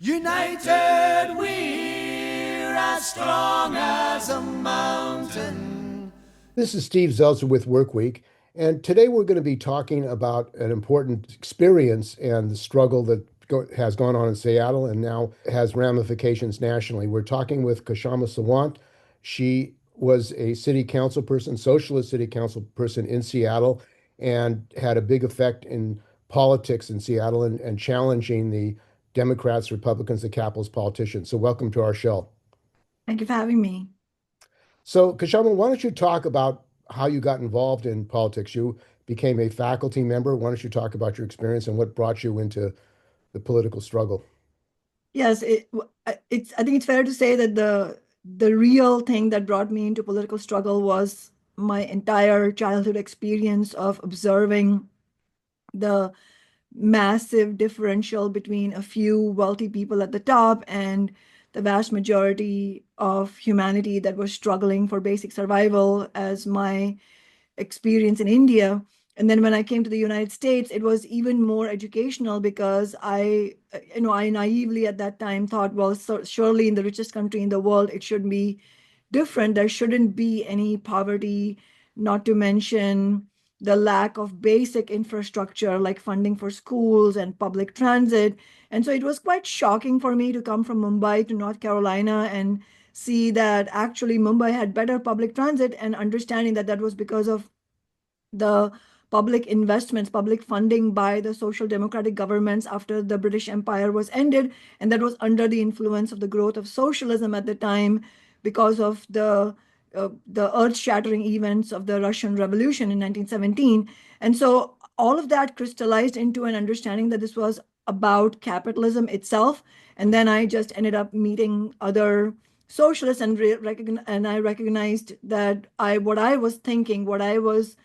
United we're as strong as a mountain. This is Steve Zelzer with Workweek, and today we're going to be talking about an important experience and the struggle that has gone on in Seattle and now has ramifications nationally. We're talking with Kashama Sawant. She was a city council person, socialist city council person in Seattle, and had a big effect in politics in Seattle and challenging the Democrats, Republicans, the capitalist politicians. So welcome to our show. Thank you for having me. So, Kashama, why don't you talk about how you got involved in politics? You became a faculty member. Why don't you talk about your experience and what brought you into the political struggle? Yes, I think it's fair to say that the real thing that brought me into political struggle was my entire childhood experience of observing the massive differential between a few wealthy people at the top and the vast majority of humanity that was struggling for basic survival, as my experience in India. And then when I came to the United States, it was even more educational because I naively at that time thought, well, so surely in the richest country in the world, it should be different. There shouldn't be any poverty, not to mention the lack of basic infrastructure like funding for schools and public transit. And so it was quite shocking for me to come from Mumbai to North Carolina and see that actually Mumbai had better public transit, and understanding that that was because of the public investments, public funding by the social democratic governments after the British Empire was ended. And that was under the influence of the growth of socialism at the time because of the earth-shattering events of the Russian Revolution in 1917. And so all of that crystallized into an understanding that this was about capitalism itself. And then I just ended up meeting other socialists and I recognized that what I was thinking, what I was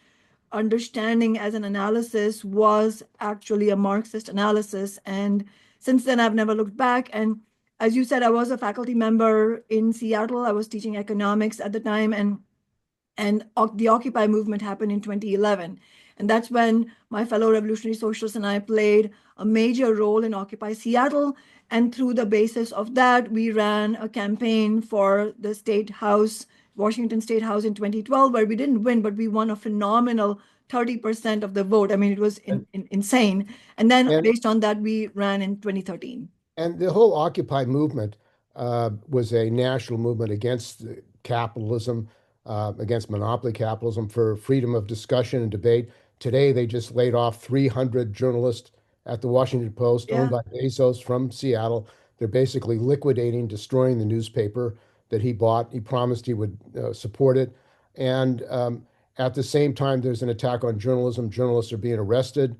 understanding as an analysis was actually a Marxist analysis. And since then, I've never looked back. And as you said, I was a faculty member in Seattle. I was teaching economics at the time, and the Occupy movement happened in 2011. And that's when my fellow revolutionary socialists and I played a major role in Occupy Seattle. And through the basis of that, we ran a campaign for the State House, Washington State House in 2012, where we didn't win, but we won a phenomenal 30% of the vote. I mean, it was insane. And then And based on that, we ran in 2013. and the whole Occupy movement was a national movement against capitalism, against monopoly capitalism, for freedom of discussion and debate. Today, they just laid off 300 journalists at the Washington Post, owned Yeah. by Bezos from Seattle. They're basically liquidating, destroying the newspaper that he bought. He promised he would support it. And at the same time, there's an attack on journalism. Journalists are being arrested.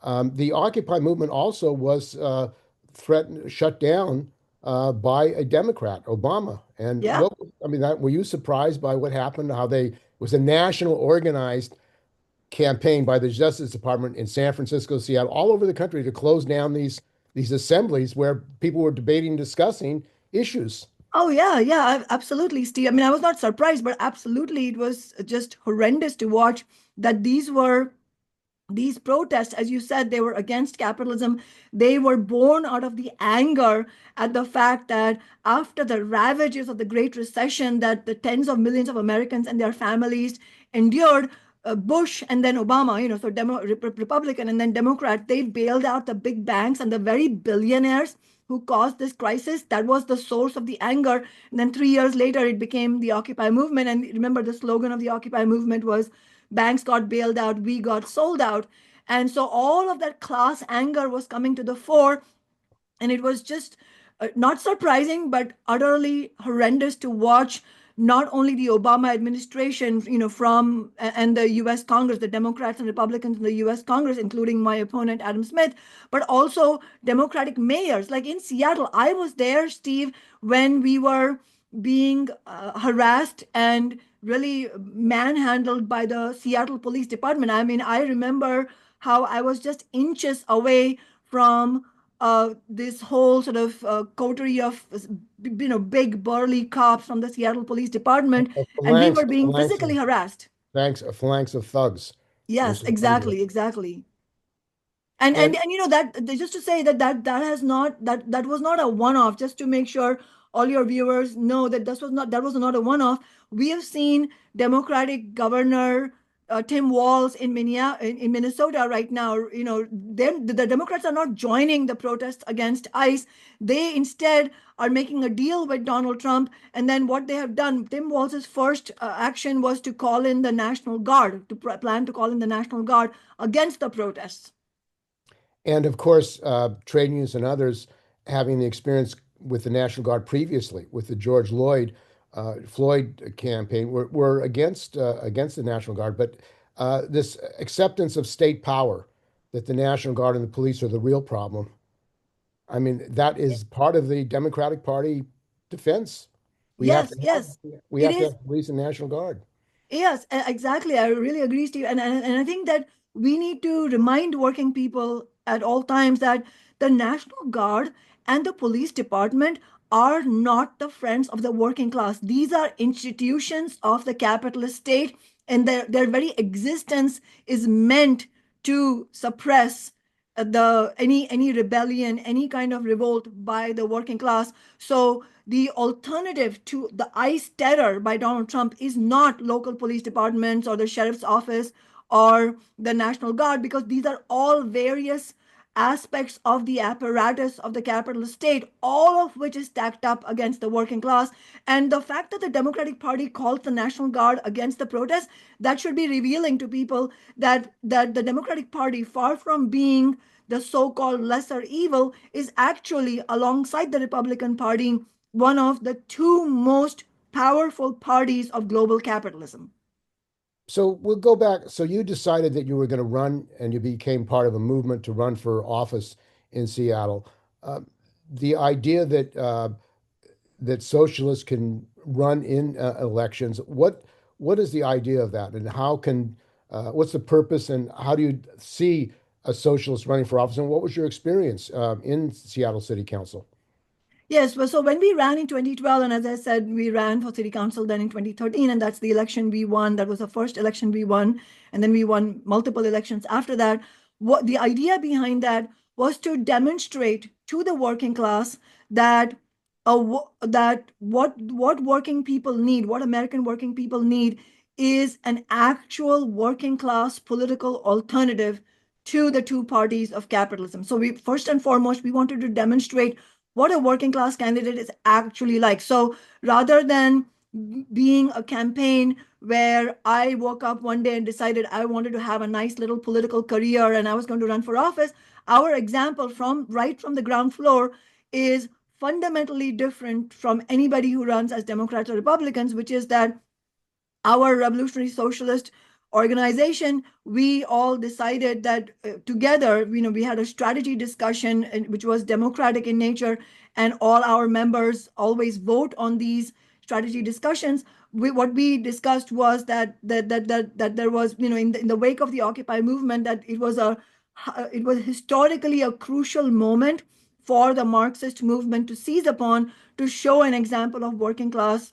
The Occupy movement also was threatened, shut down by a Democrat, Obama. And Yeah. were you surprised by what happened? How they was a national organized campaign by the Justice Department in San Francisco, Seattle, all over the country to close down these assemblies where people were debating, discussing issues. Oh, yeah, yeah, absolutely, Steve. I mean, I was not surprised, but absolutely, it was just horrendous to watch that these protests, as you said, they were against capitalism. They were born out of the anger at the fact that after the ravages of the Great Recession that the tens of millions of Americans and their families endured, Bush and then Obama, so Republican and then Democrat, they bailed out the big banks and the very billionaires who caused this crisis. That was the source of the anger. And then 3 years later, it became the Occupy movement. And remember, the slogan of the Occupy movement was, banks got bailed out, we got sold out. And so all of that class anger was coming to the fore. And it was just not surprising, but utterly horrendous to watch not only the Obama administration, from and the US Congress, the Democrats and Republicans in the US Congress, including my opponent, Adam Smith, but also Democratic mayors. Like in Seattle, I was there, Steve, when we were being harassed and really manhandled by the Seattle Police Department. I mean, I remember how I was just inches away from this whole sort of coterie of big burly cops from the Seattle Police Department, A and we phalanx, were a being phalanx physically of, harassed. thanks, a phalanx of thugs. Yes, Versus exactly, exactly. And that just to say that has not that was not a one-off, just to make sure all your viewers know that that was not a one-off. We have seen Democratic Governor Tim Walz in Minnesota right now. The Democrats are not joining the protests against ICE. They instead are making a deal with Donald Trump. And then what they have done, Tim Walz's first action was to call in the National Guard, to plan to call in the National Guard against the protests. And of course, trade unions and others having the experience with the National Guard previously, with the George Floyd campaign, were against the National Guard. But this acceptance of state power, that the National Guard and the police are the real problem. I mean, that is part of the Democratic Party defense. We have Yes, to have yes, we it have to is. have police and National Guard. Yes, exactly. I really agree, Steve. And I think that we need to remind working people at all times that the National Guard and the police department are not the friends of the working class. These are institutions of the capitalist state, and their very existence is meant to suppress the any rebellion, any kind of revolt by the working class. So the alternative to the ICE terror by Donald Trump is not local police departments or the sheriff's office or the National Guard, because these are all various aspects of the apparatus of the capitalist state, all of which is stacked up against the working class. And the fact that the Democratic Party calls the National Guard against the protests, that should be revealing to people that the Democratic Party, far from being the so-called lesser evil, is actually, alongside the Republican Party, one of the two most powerful parties of global capitalism. So we'll go back. So you decided that you were going to run, and you became part of a movement to run for office in Seattle. Uh, the idea that socialists can run in elections. What is the idea of that, and how can what's the purpose, and how do you see a socialist running for office? And what was your experience in Seattle City Council? Yes, well, so when we ran in 2012, and as I said, we ran for city council then in 2013, and that's the election we won. That was the first election we won, and then we won multiple elections after that. What the idea behind that was to demonstrate to the working class that that what working people need, what American working people need, is an actual working class political alternative to the two parties of capitalism. So we first and foremost we wanted to demonstrate what a working class candidate is actually like. So rather than being a campaign where I woke up one day and decided I wanted to have a nice little political career and I was going to run for office, our example from right from the ground floor is fundamentally different from anybody who runs as Democrats or Republicans, which is that our revolutionary socialist organization, we all decided that together, we had a strategy discussion which was democratic in nature, and all our members always vote on these strategy discussions. What we discussed was that there was, in the wake of the Occupy movement, that it was historically a crucial moment for the Marxist movement to seize upon, to show an example of working class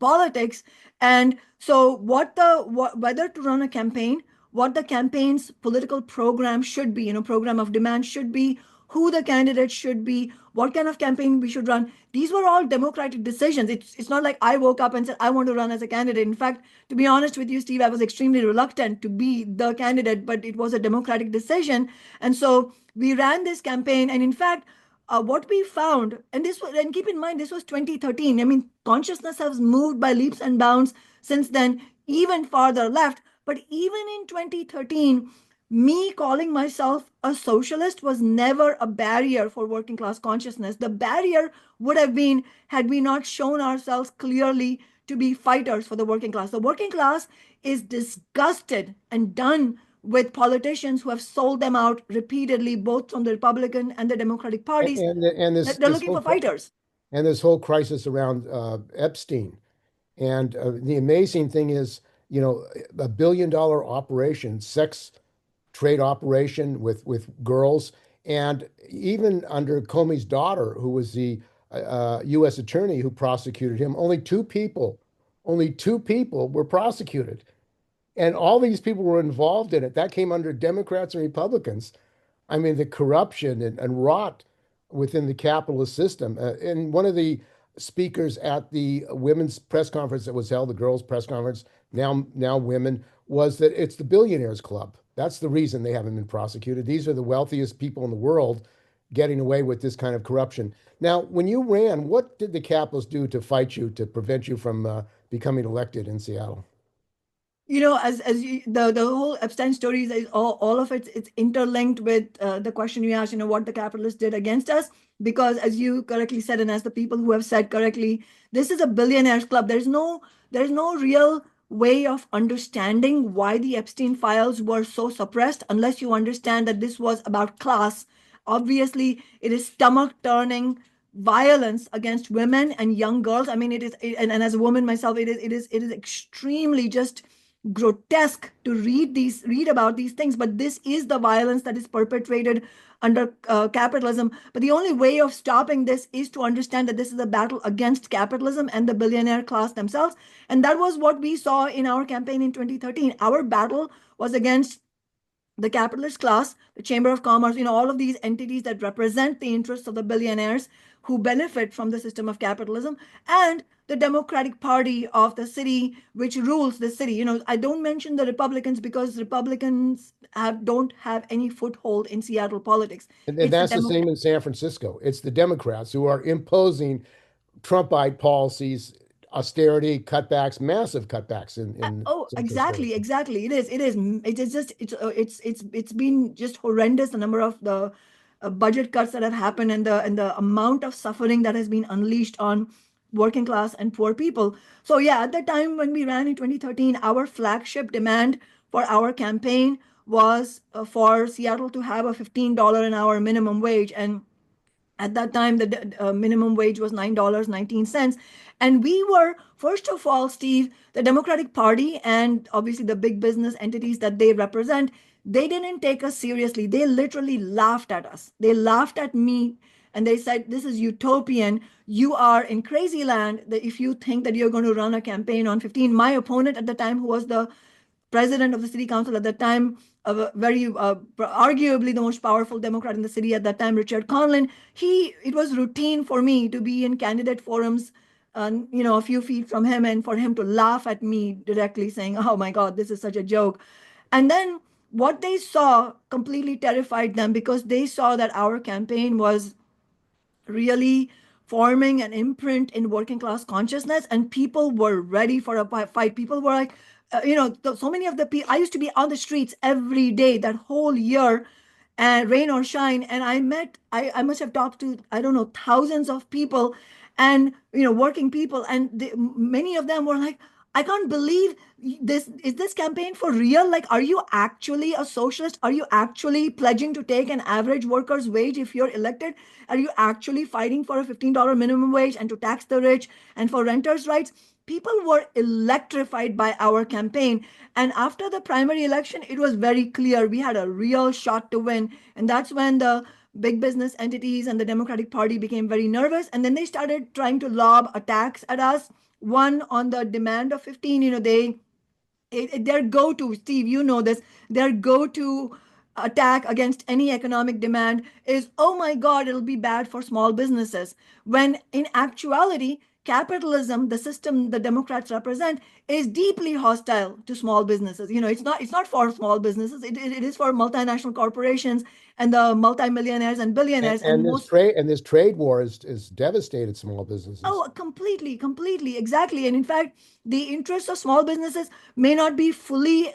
politics. And so whether to run a campaign, what the campaign's political program should be, program of demand should be, who the candidate should be, what kind of campaign we should run, these were all democratic decisions. It's not like I woke up and said I want to run as a candidate. In fact, to be honest with you, Steve, I was extremely reluctant to be the candidate, but it was a democratic decision. And so we ran this campaign, and in fact, what we found, and keep in mind, this was 2013. I mean, consciousness has moved by leaps and bounds since then, even farther left. But even in 2013, me calling myself a socialist was never a barrier for working class consciousness. The barrier would have been had we not shown ourselves clearly to be fighters for the working class. The working class is disgusted and done with politicians who have sold them out repeatedly, both from the Republican and the Democratic parties. And They're looking for fighters. this whole crisis around Epstein. And the amazing thing is, $1 billion operation, sex trade operation with girls, and even under Comey's daughter, who was the U.S. attorney who prosecuted him, only two people were prosecuted, and all these people were involved in it. That came under Democrats and Republicans. I mean, the corruption and rot within the capitalist system. And one of the speakers at the women's press conference that was held, the girls' press conference, now women, was that it's the billionaires club. That's the reason they haven't been prosecuted. These are the wealthiest people in the world getting away with this kind of corruption. Now, when you ran, what did the capitalists do to fight you, to prevent you from becoming elected in Seattle? As the whole Epstein story is all of it's interlinked with the question you asked, what the capitalists did against us. Because as you correctly said, and as the people who have said correctly, this is a billionaires club. There's no real way of understanding why the Epstein files were so suppressed unless you understand that this was about class. Obviously, it is stomach turning violence against women and young girls. I mean, it is, and as a woman myself, it is extremely just grotesque to read about these things, but this is the violence that is perpetrated under capitalism. But the only way of stopping this is to understand that this is a battle against capitalism and the billionaire class themselves. And that was what we saw in our campaign in 2013. Our battle was against the capitalist class, the Chamber of Commerce, all of these entities that represent the interests of the billionaires who benefit from the system of capitalism, and the Democratic Party of the city, which rules the city. I don't mention the Republicans because Republicans don't have any foothold in Seattle politics. And It's the that's the Demo- same in San Francisco. It's the Democrats who are imposing Trumpite policies, austerity, cutbacks, massive cutbacks in Oh, San Francisco. exactly. It's been just horrendous. The number of the budget cuts that have happened, and the amount of suffering that has been unleashed on working class and poor people. So yeah, at the time when we ran in 2013, our flagship demand for our campaign was for Seattle to have a $15 an hour minimum wage. And at that time, the minimum wage was $9.19. And we were, first of all, Steve, the Democratic Party and obviously the big business entities that they represent, they didn't take us seriously. They literally laughed at us. They laughed at me and they said, "This is utopian. You are in crazy land that if you think that you're going to run a campaign on 15." My opponent at the time, who was the president of the city council at that time, a very arguably the most powerful Democrat in the city at that time, Richard Conlin. It was routine for me to be in candidate forums, a few feet from him, and for him to laugh at me directly, saying, "Oh my God, this is such a joke." And then what they saw completely terrified them, because they saw that our campaign was really forming an imprint in working class consciousness, and people were ready for a fight. People were like, so many of the people, I used to be on the streets every day that whole year, and rain or shine, and I must have talked to, I don't know, thousands of people, and working people, and many of them were like, "I can't believe this. Is this campaign for real? Like, are you actually a socialist? Are you actually pledging to take an average worker's wage if you're elected? Are you actually fighting for a $15 minimum wage and to tax the rich and for renters' rights?" People were electrified by our campaign. And after the primary election, it was very clear we had a real shot to win. And that's when the big business entities and the Democratic Party became very nervous. And then they started trying to lob attacks at us. One, on the demand of 15, their go-to, Steve, this, their go-to attack against any economic demand is, "Oh my God, it'll be bad for small businesses." When in actuality, capitalism, the system the Democrats represent, is deeply hostile to small businesses. It's not for small businesses. It is for multinational corporations and the multimillionaires and billionaires, and most. And this trade war is devastated small businesses. Oh, completely, exactly. And in fact, the interests of small businesses may not be fully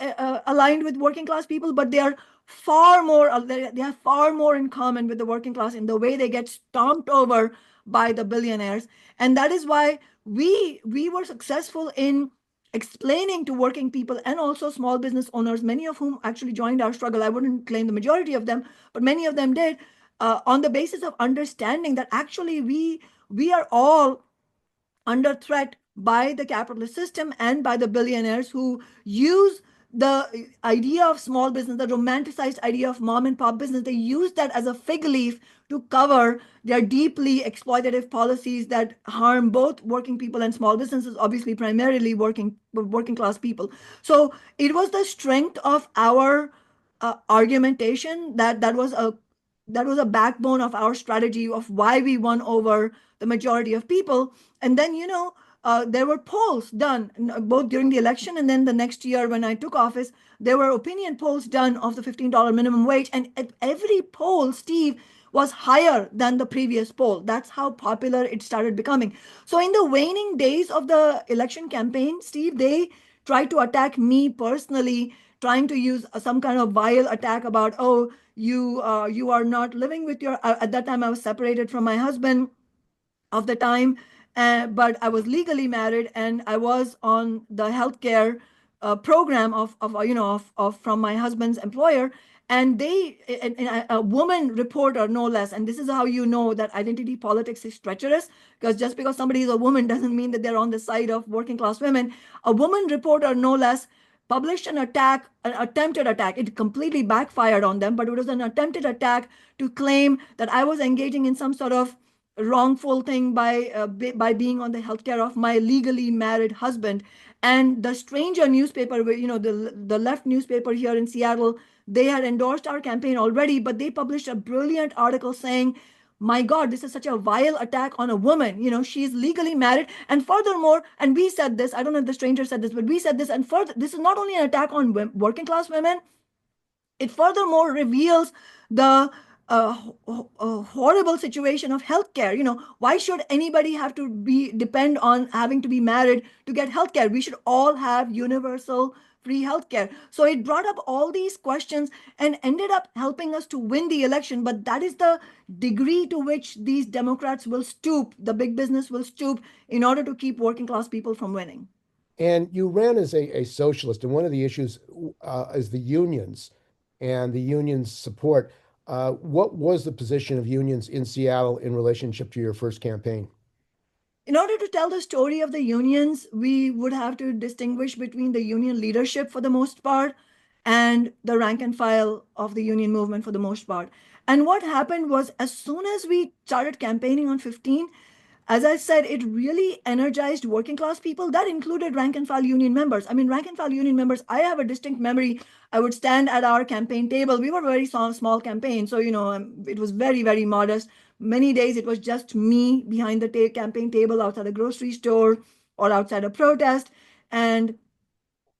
aligned with working class people, but they are far more, they have far more in common with the working class in the way they get stomped over by the billionaires. And that is why we were successful in explaining to working people and also small business owners, many of whom actually joined our struggle. I wouldn't claim the majority of them, but many of them did, on the basis of understanding that actually we are all under threat by the capitalist system and by the billionaires who use the idea of small business, the romanticized idea of mom and pop business. They use that as a fig leaf to cover their deeply exploitative policies that harm both working people and small businesses, obviously primarily working class people. So it was the strength of our argumentation that was that was a backbone of our strategy of why we won over the majority of people. And then, there were polls done both during the election and then the next year when I took office. There were opinion polls done of the $15 minimum wage. And at every poll, Steve, was higher than the previous poll. That's how popular it started becoming. So in the waning days of the election campaign, Steve, they tried to attack me personally, trying to use some kind of vile attack about, oh, you are not living with your, at that time I was separated from my husband of the time, but I was legally married and I was on the healthcare program of from my husband's employer. And a woman reporter, no less, and this is how you know that identity politics is treacherous, because just because somebody is a woman doesn't mean that they're on the side of working class women. A woman reporter, no less, published an attempted attack. It completely backfired on them, but it was an attempted attack to claim that I was engaging in some sort of wrongful thing by being on the healthcare of my legally married husband. And the Stranger newspaper, the left newspaper here in Seattle, they had endorsed our campaign already, but they published a brilliant article saying, my God, this is such a vile attack on a woman. She's legally married. And furthermore, and we said this, I don't know if the Stranger said this, but we said this, and further, this is not only an attack on working class women, it furthermore reveals the horrible situation of healthcare. Why should anybody have to depend on having to be married to get healthcare? We should all have universal free healthcare. So it brought up all these questions and ended up helping us to win the election. But that is the degree to which these Democrats will stoop, the big business will stoop, in order to keep working class people from winning. And you ran as a socialist, and one of the issues is the unions and the unions' support. What was the position of unions in Seattle in relationship to your first campaign? In order to tell the story of the unions, we would have to distinguish between the union leadership for the most part and the rank and file of the union movement for the most part. And what happened was, as soon as we started campaigning on 15, as I said, it really energized working class people. That included rank and file union members. I mean, rank and file union members, I have a distinct memory. I would stand at our campaign table. We were a very small campaign. So, it was very, very modest. Many days it was just me behind the campaign table outside a grocery store or outside a protest. And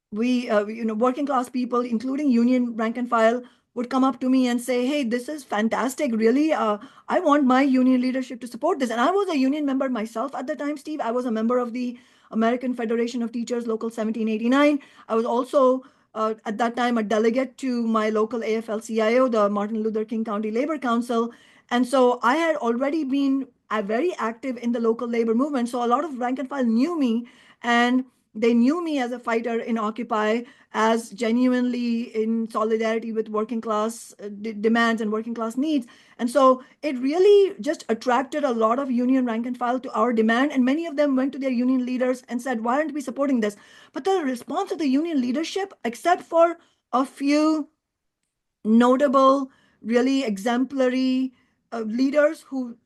we, working class people, including union rank and file, would come up to me and say, hey, this is fantastic. Really, I want my union leadership to support this. And I was a union member myself at the time, Steve. I was a member of the American Federation of Teachers, Local 1789. I was also, at that time, a delegate to my local AFL-CIO, the Martin Luther King County Labor Council. And so I had already been very active in the local labor movement. So a lot of rank and file knew me, and they knew me as a fighter in Occupy, as genuinely in solidarity with working class demands and working class needs. And so it really just attracted a lot of union rank and file to our demand. And many of them went to their union leaders and said, why aren't we supporting this? But the response of the union leadership, except for a few notable, really exemplary leaders who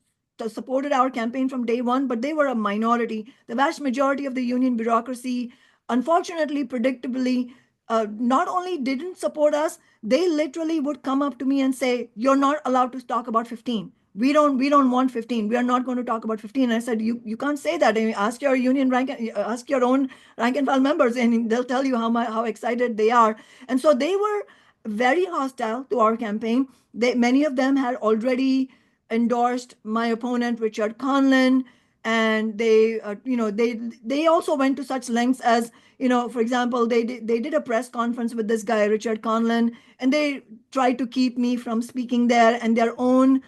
supported our campaign from day one, but they were a minority. The vast majority of the union bureaucracy, unfortunately, predictably, not only didn't support us, they literally would come up to me and say, you're not allowed to talk about 15. We don't want 15. We are not going to talk about 15. And I said, you can't say that. I mean, ask your union ask your own rank and file members, and they'll tell you how excited they are. And so they were very hostile to our campaign. Many of them had already endorsed my opponent, Richard Conlin, and they also went to such lengths as, for example, they did a press conference with this guy, Richard Conlin, and they tried to keep me from speaking there. And their own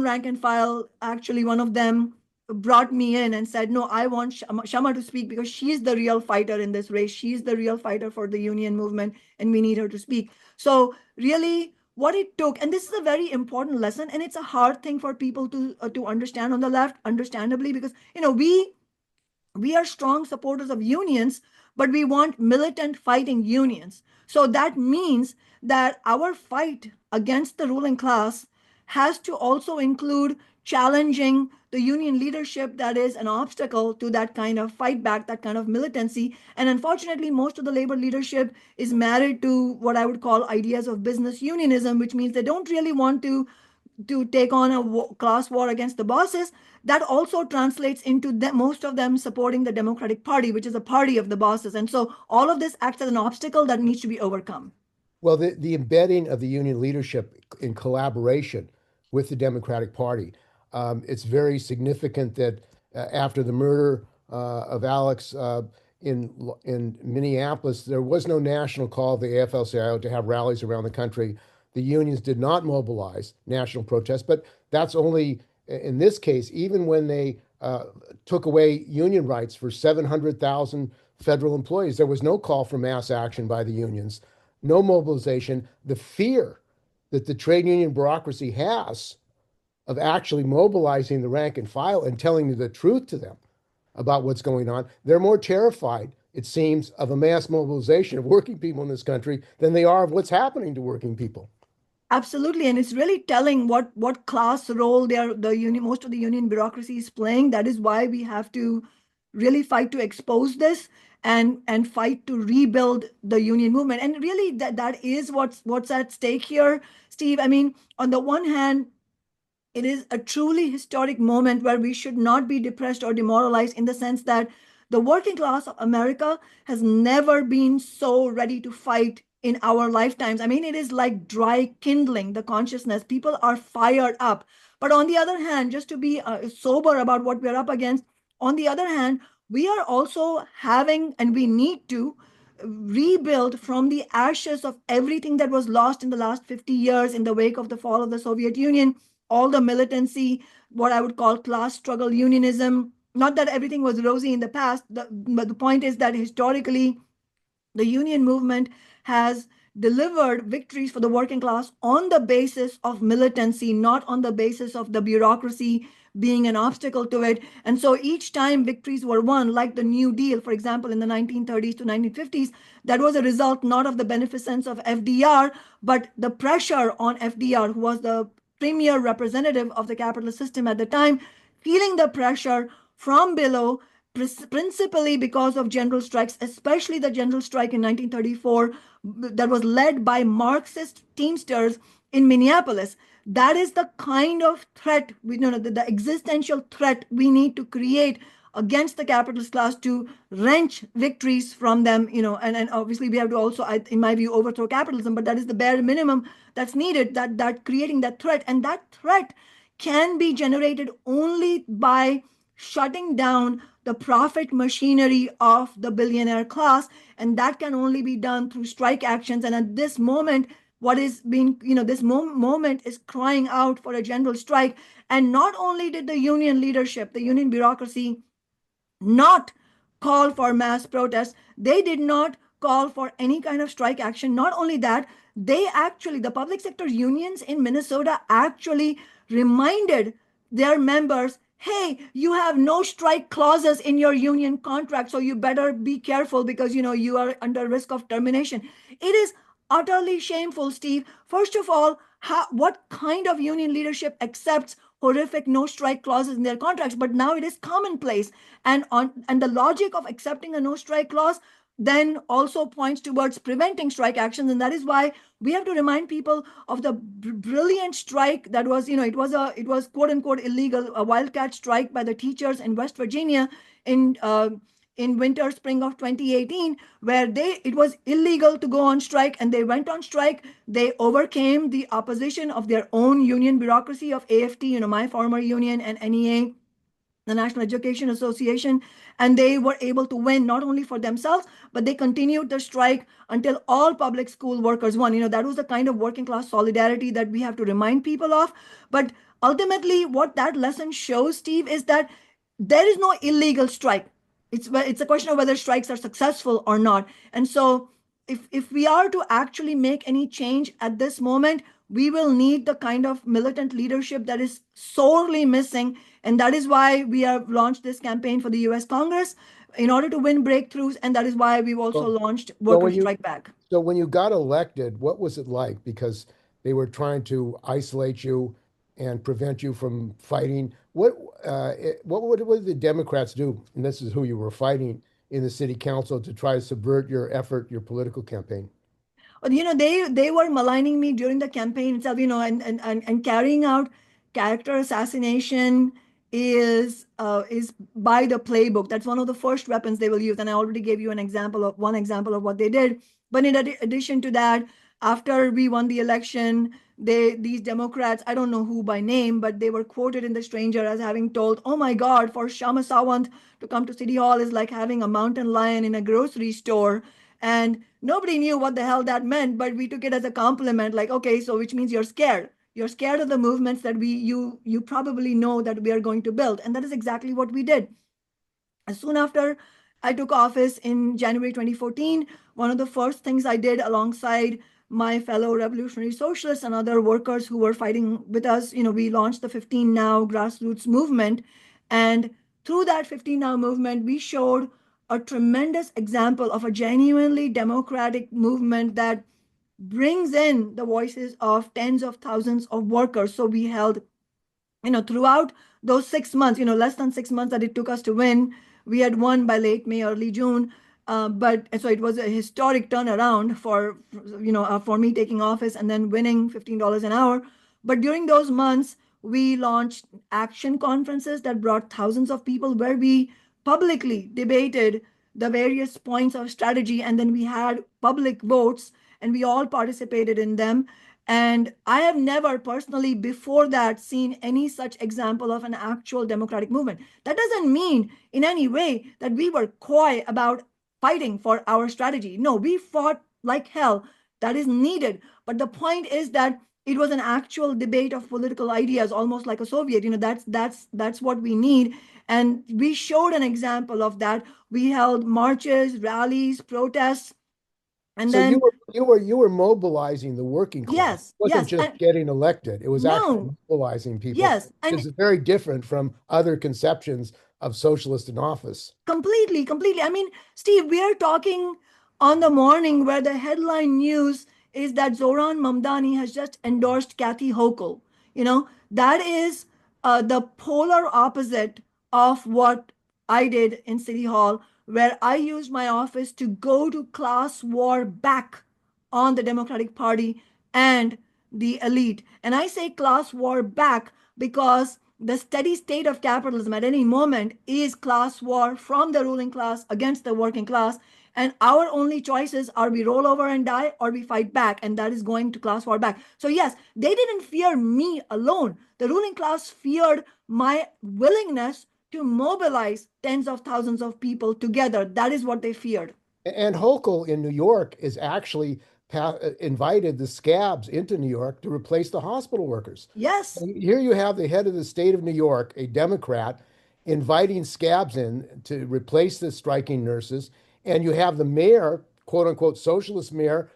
rank and file, actually, one of them brought me in and said, no, I want Kshama to speak because she's the real fighter in this race. She's the real fighter for the union movement, and we need her to speak. So really, what it took, and this is a very important lesson, and it's a hard thing for people to understand on the left, understandably, because we are strong supporters of unions, but we want militant fighting unions. So that means that our fight against the ruling class has to also include challenging the union leadership that is an obstacle to that kind of fight back, that kind of militancy. And unfortunately, most of the labor leadership is married to what I would call ideas of business unionism, which means they don't really want to to take on a class war against the bosses, that also translates into most of them supporting the Democratic Party, which is a party of the bosses. And so all of this acts as an obstacle that needs to be overcome. Well, the embedding of the union leadership in collaboration with the Democratic Party, it's very significant that after the murder of Alex in Minneapolis, there was no national call of the AFL-CIO to have rallies around the country. The unions did not mobilize national protests, but that's only in this case, even when they took away union rights for 700,000 federal employees, there was no call for mass action by the unions, no mobilization. The fear that the trade union bureaucracy has of actually mobilizing the rank and file and telling the truth to them about what's going on, they're more terrified, it seems, of a mass mobilization of working people in this country than they are of what's happening to working people. Absolutely, and it's really telling what class role most of the union bureaucracy is playing. That is why we have to really fight to expose this and fight to rebuild the union movement. And really, that is what's at stake here, Steve. I mean, on the one hand, it is a truly historic moment where we should not be depressed or demoralized, in the sense that the working class of America has never been so ready to fight in our lifetimes. I mean, it is like dry kindling the consciousness. People are fired up. But on the other hand, just to be sober about what we're up against, on the other hand, we are also having, and we need to rebuild from the ashes of everything that was lost in the last 50 years in the wake of the fall of the Soviet Union, all the militancy, what I would call class struggle unionism. Not that everything was rosy in the past, but the point is that historically, the union movement has delivered victories for the working class on the basis of militancy, not on the basis of the bureaucracy being an obstacle to it. And so each time victories were won, like the New Deal, for example, in the 1930s to 1950s, that was a result not of the beneficence of FDR, but the pressure on FDR, who was the premier representative of the capitalist system at the time, feeling the pressure from below, principally because of general strikes, especially the general strike in 1934 that was led by Marxist Teamsters in Minneapolis. That is the kind of threat, the existential threat we need to create against the capitalist class to wrench victories from them, and obviously we have to also, in my view, overthrow capitalism, but that is the bare minimum that's needed, that creating that threat. And that threat can be generated only by shutting down the profit machinery of the billionaire class. And that can only be done through strike actions. And at this moment, what is being, this moment is crying out for a general strike. And not only did the union leadership, the union bureaucracy, not call for mass protests, they did not call for any kind of strike action. Not only that, the public sector unions in Minnesota actually reminded their members, hey, you have no strike clauses in your union contract, so you better be careful because you are under risk of termination. It is utterly shameful, Steve. First of all, what kind of union leadership accepts horrific no strike clauses in their contracts? But now it is commonplace, and the logic of accepting a no strike clause then also points towards preventing strike actions. And that is why we have to remind people of the brilliant strike that was, it was quote unquote illegal, a wildcat strike by the teachers in West Virginia in winter spring of 2018, where it was illegal to go on strike, and they went on strike. They overcame the opposition of their own union bureaucracy of AFT, my former union, and NEA, the National Education Association, and they were able to win not only for themselves, but they continued the strike until all public school workers won. That was the kind of working class solidarity that we have to remind people of. But ultimately, what that lesson shows, Steve, is that there is no illegal strike. It's a question of whether strikes are successful or not. And so if we are to actually make any change at this moment, we will need the kind of militant leadership that is sorely missing. And that is why we have launched this campaign for the US Congress in order to win breakthroughs. And that is why we've also launched Workers Strike Back. So when you got elected, what was it like? Because they were trying to isolate you and prevent you from fighting. What did the Democrats do? And this is who you were fighting in the city council, to try to subvert your effort, your political campaign. But they were maligning me during the campaign itself, and carrying out character assassination is by the playbook. That's one of the first weapons they will use. And I already gave you one example of what they did. But in addition to that, after we won the election, these Democrats, I don't know who by name, but they were quoted in The Stranger as having told, "Oh my God, for Kshama Sawant to come to City Hall is like having a mountain lion in a grocery store." And nobody knew what the hell that meant, but we took it as a compliment, like, okay, so which means you're scared. You're scared of the movements that you probably know that we are going to build. And that is exactly what we did. As soon after I took office in January 2014, one of the first things I did alongside my fellow revolutionary socialists and other workers who were fighting with us, we launched the 15 Now grassroots movement. And through that 15 Now movement, we showed a tremendous example of a genuinely democratic movement that brings in the voices of tens of thousands of workers. So we held, throughout those 6 months, less than 6 months that it took us to win, we had won by late May, early June. But so it was a historic turnaround for me taking office and then winning $15 an hour. But during those months, we launched action conferences that brought thousands of people where we publicly debated the various points of strategy. And then we had public votes and we all participated in them. And I have never personally before that seen any such example of an actual democratic movement. That doesn't mean in any way that we were coy about fighting for our strategy. No, we fought like hell. That is needed. But the point is that it was an actual debate of political ideas, almost like a Soviet. That's what we need. And we showed an example of that. We held marches, rallies, protests, and So then you were mobilizing the working class. It yes, wasn't yes, just and getting elected. It was actually no, mobilizing people. yes, Which is very different from other conceptions of socialist in office. completely. I mean, Steve, we are talking on the morning where the headline news is that Zoran Mamdani has just endorsed Kathy Hochul. That is the polar opposite of what I did in City Hall, where I used my office to go to class war back on the Democratic Party and the elite. And I say class war back because the steady state of capitalism at any moment is class war from the ruling class against the working class. And our only choices are we roll over and die or we fight back. And that is going to class war back. So, yes, they didn't fear me alone. The ruling class feared my willingness to mobilize tens of thousands of people together. That is what they feared. And Hochul in New York is actually invited the scabs into New York to replace the hospital workers. Yes. And here you have the head of the state of New York, a Democrat, inviting scabs in to replace the striking nurses. And you have the mayor, quote unquote, socialist mayor,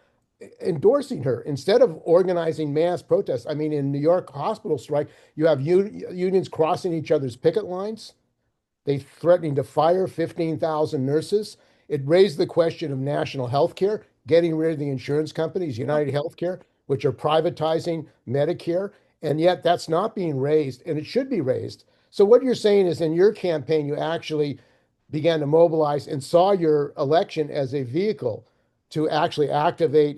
endorsing her instead of organizing mass protests. I mean, in New York hospital strike, you have unions crossing each other's picket lines. They threatening to fire 15,000 nurses. It raised the question of national health care, getting rid of the insurance companies, United Healthcare, which are privatizing Medicare. And yet that's not being raised, and it should be raised. So what you're saying is in your campaign, you actually began to mobilize and saw your election as a vehicle to actually activate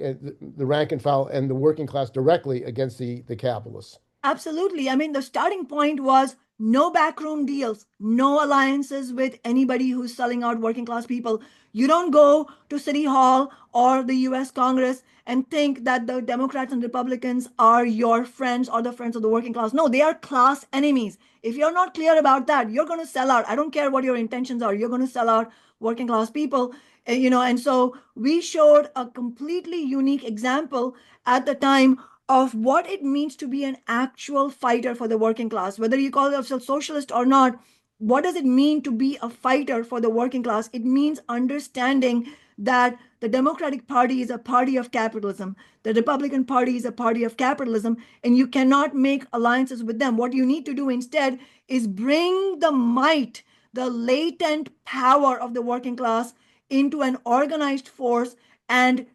the rank and file and the working class directly against the capitalists. Absolutely. I mean, the starting point was no backroom deals, no alliances with anybody who's selling out working class people. You don't go to City Hall or the US Congress and think that the Democrats and Republicans are your friends or the friends of the working class. No, they are class enemies. If you're not clear about that, you're going to sell out. I don't care what your intentions are, you're going to sell out working class people. And so we showed a completely unique example at the time of what it means to be an actual fighter for the working class, whether you call yourself socialist or not. What does it mean to be a fighter for the working class? It means understanding that the Democratic Party is a party of capitalism. The Republican Party is a party of capitalism, and you cannot make alliances with them. What you need to do instead is bring the might, the latent power of the working class into an organized force and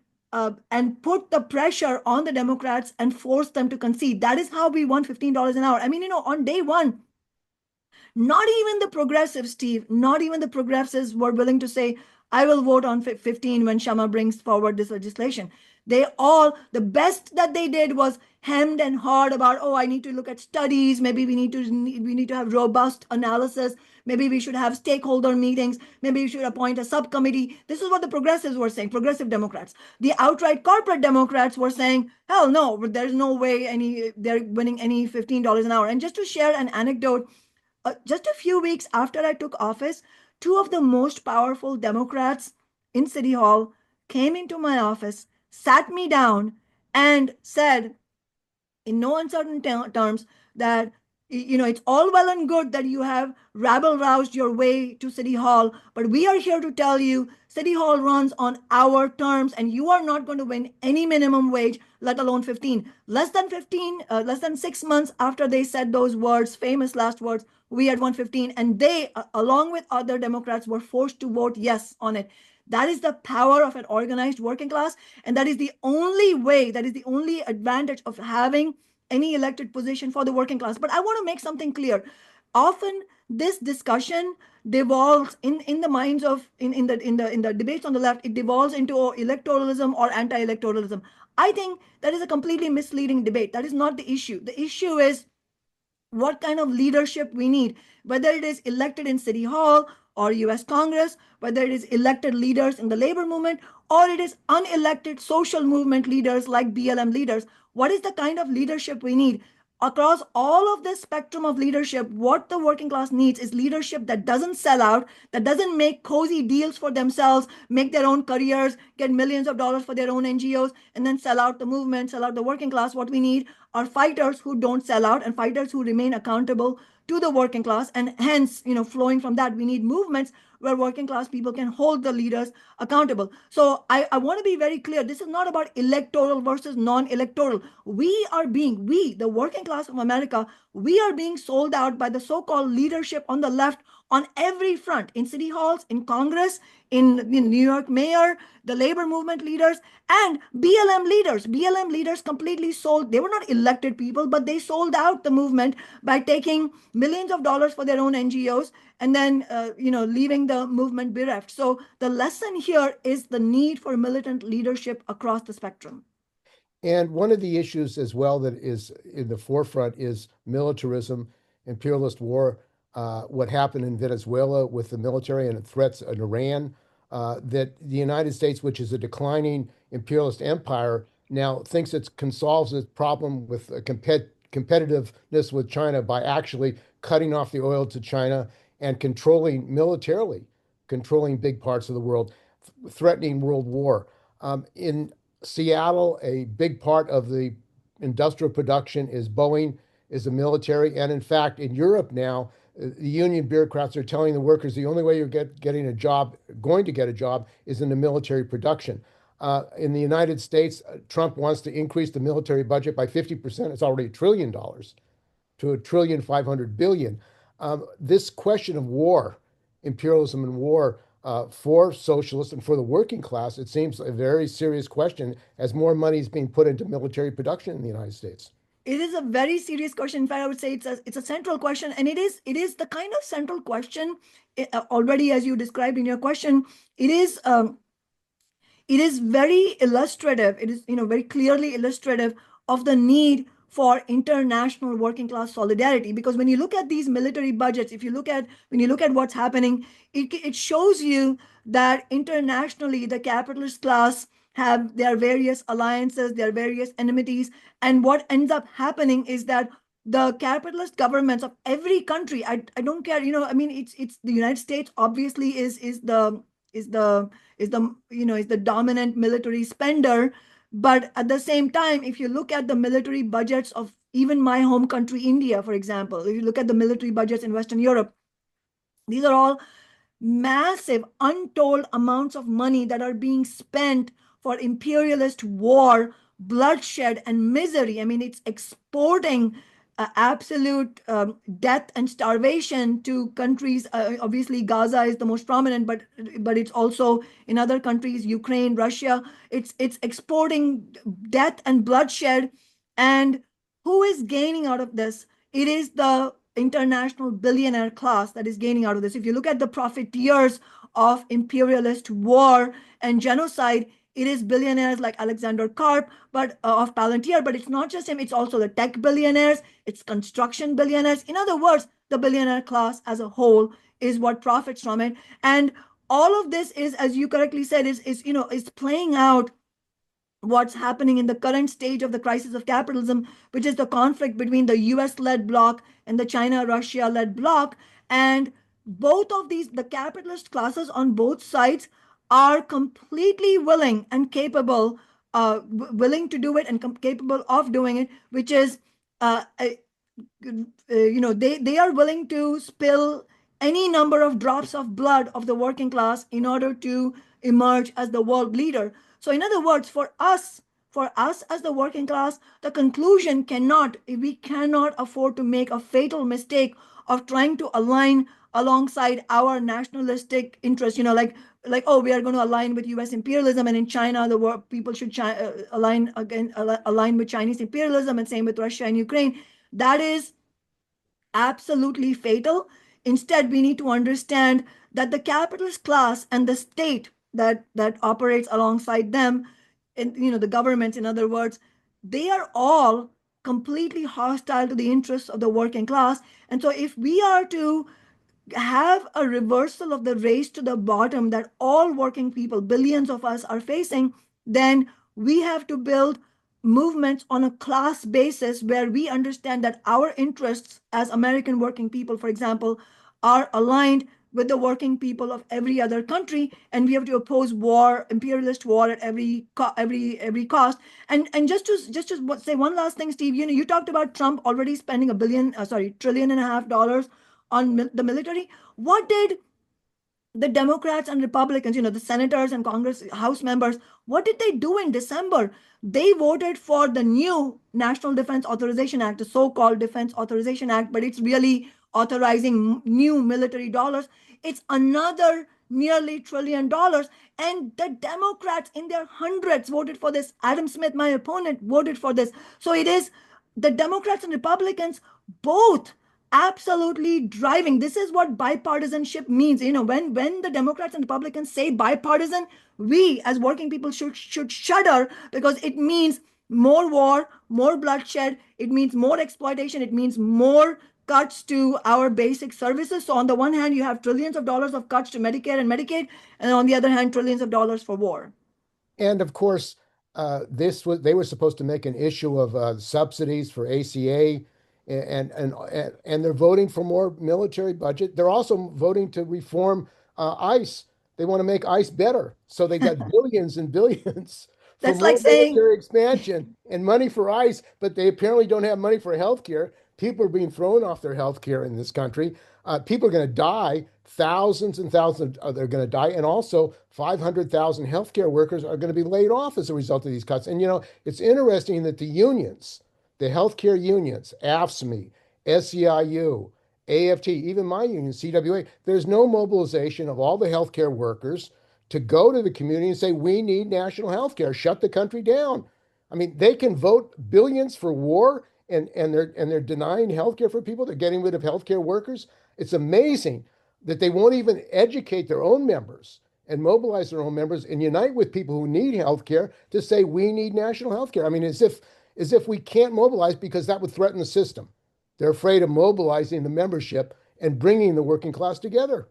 put the pressure on the Democrats and force them to concede. That is how we won $15 an hour. I mean, on day one, not even the progressives, Steve, not even the progressives were willing to say, I will vote on 15 when Kshama brings forward this legislation. The best that they did was hemmed and hawed about, oh, I need to look at studies. Maybe we need to have robust analysis. Maybe we should have stakeholder meetings. Maybe we should appoint a subcommittee. This is what the progressives were saying, progressive Democrats. The outright corporate Democrats were saying, hell no, there's no way they're winning any $15 an hour. And just to share an anecdote, just a few weeks after I took office, two of the most powerful Democrats in City Hall came into my office, sat me down, and said, in no uncertain terms, that it's all well and good that you have rabble roused your way to City Hall, but we are here to tell you City Hall runs on our terms, and you are not going to win any minimum wage, let alone 15. Less than 6 months after they said those words, famous last words, we had won 15, and they, along with other Democrats, were forced to vote yes on it. That is the power of an organized working class. And that is the only advantage of having any elected position for the working class. But I want to make something clear. Often this discussion devolves in the minds of in the debates on the left, it devolves into electoralism or anti-electoralism. I think that is a completely misleading debate. That is not the issue. The issue is what kind of leadership we need, whether it is elected in City Hall or US Congress, whether it is elected leaders in the labor movement, or it is unelected social movement leaders like BLM leaders. What is the kind of leadership we need? Across all of this spectrum of leadership, what the working class needs is leadership that doesn't sell out, that doesn't make cozy deals for themselves, make their own careers, get millions of dollars for their own NGOs, and then sell out the movement, sell out the working class. What we need are fighters who don't sell out and fighters who remain accountable to the working class. And hence, flowing from that, we need movements where working class people can hold the leaders accountable. So I want to be very clear. This is not about electoral versus non-electoral. The working class of America, we are being sold out by the so-called leadership on the left on every front, in city halls, in Congress, in New York mayor, the labor movement leaders, and BLM leaders. BLM leaders completely sold. They were not elected people, but they sold out the movement by taking millions of dollars for their own NGOs and then leaving the movement bereft. So the lesson here is the need for militant leadership across the spectrum. And one of the issues as well that is in the forefront is militarism, imperialist war, what happened in Venezuela with the military and threats in Iran, that the United States, which is a declining imperialist empire, now thinks it solves its problem with competitiveness with China by actually cutting off the oil to China and militarily controlling big parts of the world, threatening world war. In Seattle, a big part of the industrial production is Boeing, is the military. And in fact, in Europe now, the union bureaucrats are telling the workers the only way you're getting a job, going to get a job, is in the military production. In the United States, Trump wants to increase the military budget by 50%. It's already $1 trillion to $1,500,000,000,000. This question of war, imperialism and war, for socialists and for the working class, it seems a very serious question as more money is being put into military production in the United States. It is a very serious question. In fact, I would say it's a central question, and it is the kind of central question already, as you described in your question. It is very illustrative. It is very clearly illustrative of the need for international working class solidarity. Because when you look at these military budgets, when you look at what's happening, it shows you that internationally the capitalist class have their various alliances, their various enmities, and what ends up happening is that the capitalist governments of every country, I don't care, it's the United States obviously is the dominant military spender. But at the same time, if you look at the military budgets of even my home country, India, for example, if you look at the military budgets in Western Europe, these are all massive, untold amounts of money that are being spent for imperialist war, bloodshed, and misery. I mean, it's exporting absolute death and starvation to countries. Obviously, Gaza is the most prominent, but it's also in other countries, Ukraine, Russia. It's exporting death and bloodshed. And who is gaining out of this? It is the international billionaire class that is gaining out of this. If you look at the profiteers of imperialist war and genocide, it is billionaires like Alexander Karp, but of Palantir, but it's not just him, it's also the tech billionaires, it's construction billionaires. In other words, the billionaire class as a whole is what profits from it. And all of this is, as you correctly said, is playing out what's happening in the current stage of the crisis of capitalism, which is the conflict between the US-led bloc and the China-Russia-led bloc. And both of these, the capitalist classes on both sides are completely willing and capable, willing to do it and capable of doing it, which is, they are willing to spill any number of drops of blood of the working class in order to emerge as the world leader. So in other words, for us as the working class, the conclusion we cannot afford to make a fatal mistake of trying to align alongside our nationalistic interests, like, oh, we are going to align with US imperialism, and in China the world people should align with Chinese imperialism, and same with Russia and Ukraine. That is absolutely fatal. Instead, we need to understand that the capitalist class and the state that operates alongside them, and the governments, in other words, they are all completely hostile to the interests of the working class. And so if we are to have a reversal of the race to the bottom that all working people, billions of us, are facing, then we have to build movements on a class basis where we understand that our interests as American working people, for example, are aligned with the working people of every other country, and we have to oppose war, imperialist war, at every cost. And just to say one last thing, Steve, you talked about Trump already spending $1 trillion and a half dollars on the military. What did the Democrats and Republicans, the senators and Congress House members, what did they do in December? They voted for the new National Defense Authorization Act, the so-called Defense Authorization Act, but it's really authorizing new military dollars. It's another nearly $1 trillion. And the Democrats in their hundreds voted for this. Adam Smith, my opponent, voted for this. So it is the Democrats and Republicans both absolutely driving. This is what bipartisanship means. When the Democrats and Republicans say bipartisan, we as working people should shudder, because it means more war, more bloodshed, it means more exploitation, it means more cuts to our basic services. So on the one hand, you have trillions of dollars of cuts to Medicare and Medicaid, and on the other hand, trillions of dollars for war. And of course, they were supposed to make an issue of subsidies for ACA, and they're voting for more military budget. They're also voting to reform ICE. They want to make ICE better, so they got billions and billions for That's more like saying military expansion and money for ICE, but they apparently don't have money for healthcare. People are being thrown off their healthcare in this country. People are going to die. Thousands and thousands are going to die, and also 500,000 healthcare workers are going to be laid off as a result of these cuts. And it's interesting that the unions, the healthcare unions, AFSCME, SEIU, AFT, even my union, CWA, there's no mobilization of all the healthcare workers to go to the community and say, we need national healthcare, shut the country down. I mean, they can vote billions for war, and they're denying healthcare for people. They're getting rid of healthcare workers. It's amazing that they won't even educate their own members and mobilize their own members and unite with people who need healthcare to say we need national healthcare. I mean, as if we can't mobilize, because that would threaten the system. They're afraid of mobilizing the membership and bringing the working class together.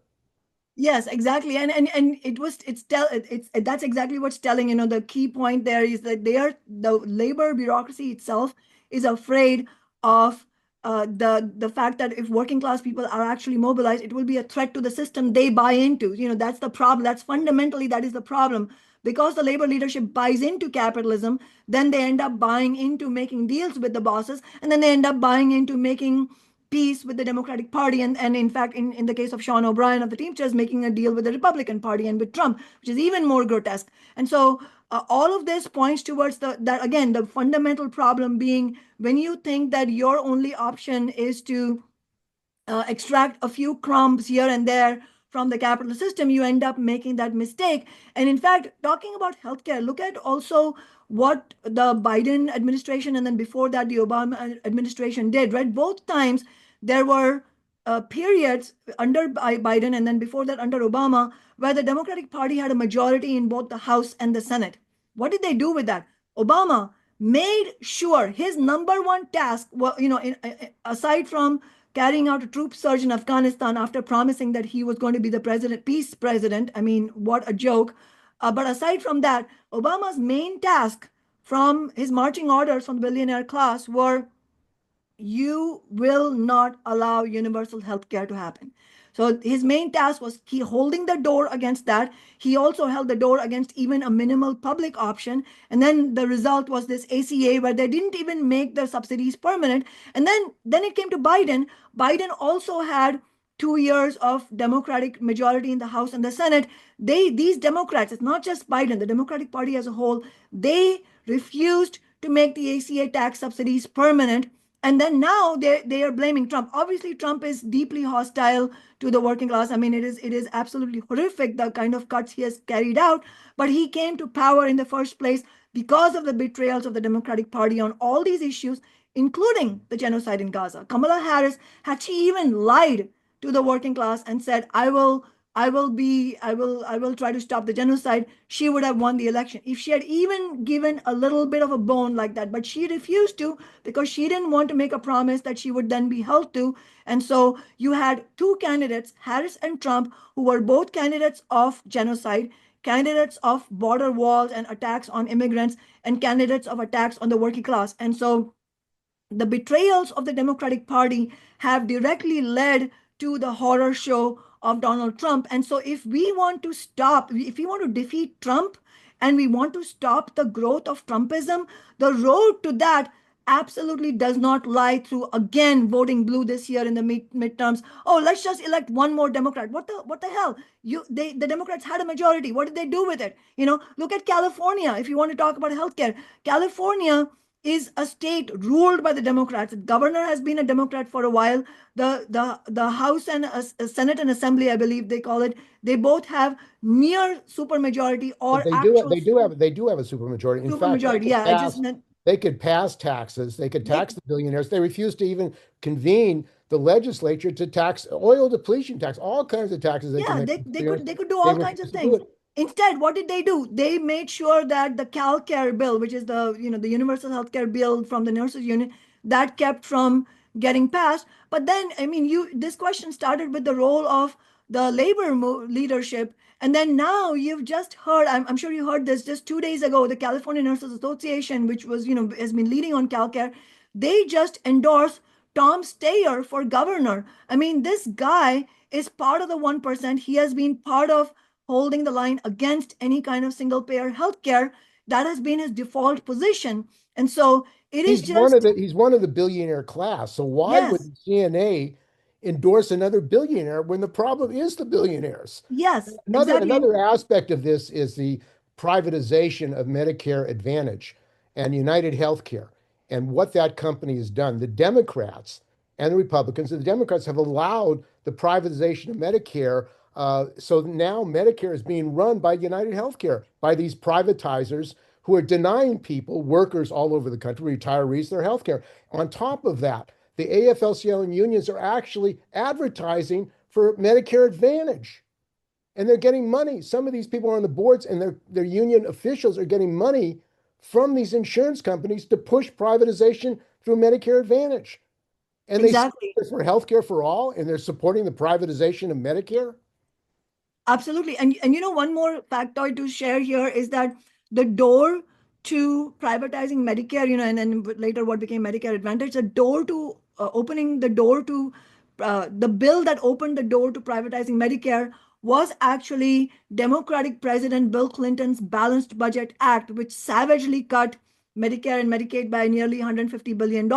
Yes, exactly. And that's exactly what's telling. The key point there is that the labor bureaucracy itself is afraid of the fact that if working class people are actually mobilized, it will be a threat to the system they buy into. That's the problem. That is the problem. Because the labor leadership buys into capitalism, then they end up buying into making deals with the bosses, and then they end up buying into making peace with the Democratic Party, and in fact, in the case of Sean O'Brien of the Teamsters, making a deal with the Republican Party and with Trump, which is even more grotesque. And so all of this points towards that again, the fundamental problem being, when you think that your only option is to extract a few crumbs here and there from the capitalist system, you end up making that mistake. And in fact, talking about healthcare, look at also what the Biden administration and then before that the Obama administration did, right? Both times there were periods under Biden and then before that under Obama where the Democratic Party had a majority in both the House and the Senate. What did they do with that? Obama made sure his number one task was, aside from carrying out a troop surge in Afghanistan after promising that he was going to be the peace president. I mean, what a joke. But aside from that, Obama's main task from his marching orders from the billionaire class were, you will not allow universal health care to happen. So his main task was he holding the door against that. He also held the door against even a minimal public option. And then the result was this ACA where they didn't even make the subsidies permanent. And then it came to Biden. Biden also had 2 years of Democratic majority in the House and the Senate. These Democrats, it's not just Biden, the Democratic Party as a whole, they refused to make the ACA tax subsidies permanent. And then now they are blaming Trump. Obviously, Trump is deeply hostile to the working class. I mean, it is absolutely horrific the kind of cuts he has carried out. But he came to power in the first place because of the betrayals of the Democratic Party on all these issues, including the genocide in Gaza. Kamala Harris, had she even lied to the working class and said, I will try to stop the genocide, she would have won the election. If she had even given a little bit of a bone like that, but she refused to because she didn't want to make a promise that she would then be held to. And so you had two candidates, Harris and Trump, who were both candidates of genocide, candidates of border walls and attacks on immigrants, and candidates of attacks on the working class. And so the betrayals of the Democratic Party have directly led to the horror show of Donald Trump. And so if we want to defeat Trump and we want to stop the growth of Trumpism, the road to that absolutely does not lie through again voting blue this year in the midterms. Oh, let's just elect one more Democrat. What the hell? The Democrats had a majority. What did they do with it? Look at California. If you want to talk about healthcare, California is a state ruled by the Democrats. The governor has been a Democrat for a while. The House and Senate and Assembly, I believe they call it, they both have near supermajority or They do actual they do have a supermajority. In fact, supermajority. Yeah, I just meant they could pass taxes. They could they, tax the billionaires. They refuse to even convene the legislature to tax oil depletion tax, all kinds of taxes they can yeah, make. they could do They all kinds refuse of to do things. it. Instead, what did they do? They made sure that the CalCare bill, which is the universal healthcare bill from the nurses union, that kept from getting passed. But then, I mean, this question started with the role of the labor leadership, and then now you've just heard. I'm sure you heard this just 2 days ago. The California Nurses Association, which was has been leading on CalCare, they just endorsed Tom Steyer for governor. I mean, this guy is part of the 1%. He has been part of holding the line against any kind of single payer healthcare. That has been his default position. And so it is just, He's one of the billionaire class. So why would yes, the CNA endorse another billionaire when the problem is the billionaires? yes, exactly. Another aspect of this is the privatization of Medicare Advantage and United Healthcare and what that company has done. The Democrats and the Republicans, the Democrats have allowed the privatization of Medicare. So now Medicare is being run by United Healthcare, by these privatizers who are denying people, workers all over the country, retirees, their health care. On top of that, the AFL-CIO and unions are actually advertising for Medicare Advantage. And they're getting money. Some of these people are on the boards and their union officials are getting money from these insurance companies to push privatization through Medicare Advantage. And they say Exactly. it's for healthcare for all, and they're supporting the privatization of Medicare. Absolutely. And one more factoid to share here is that the door to privatizing Medicare, and then later what became Medicare Advantage, the door to opening the door to the bill that opened the door to privatizing Medicare was actually Democratic President Bill Clinton's Balanced Budget Act, which savagely cut Medicare and Medicaid by nearly $150 billion,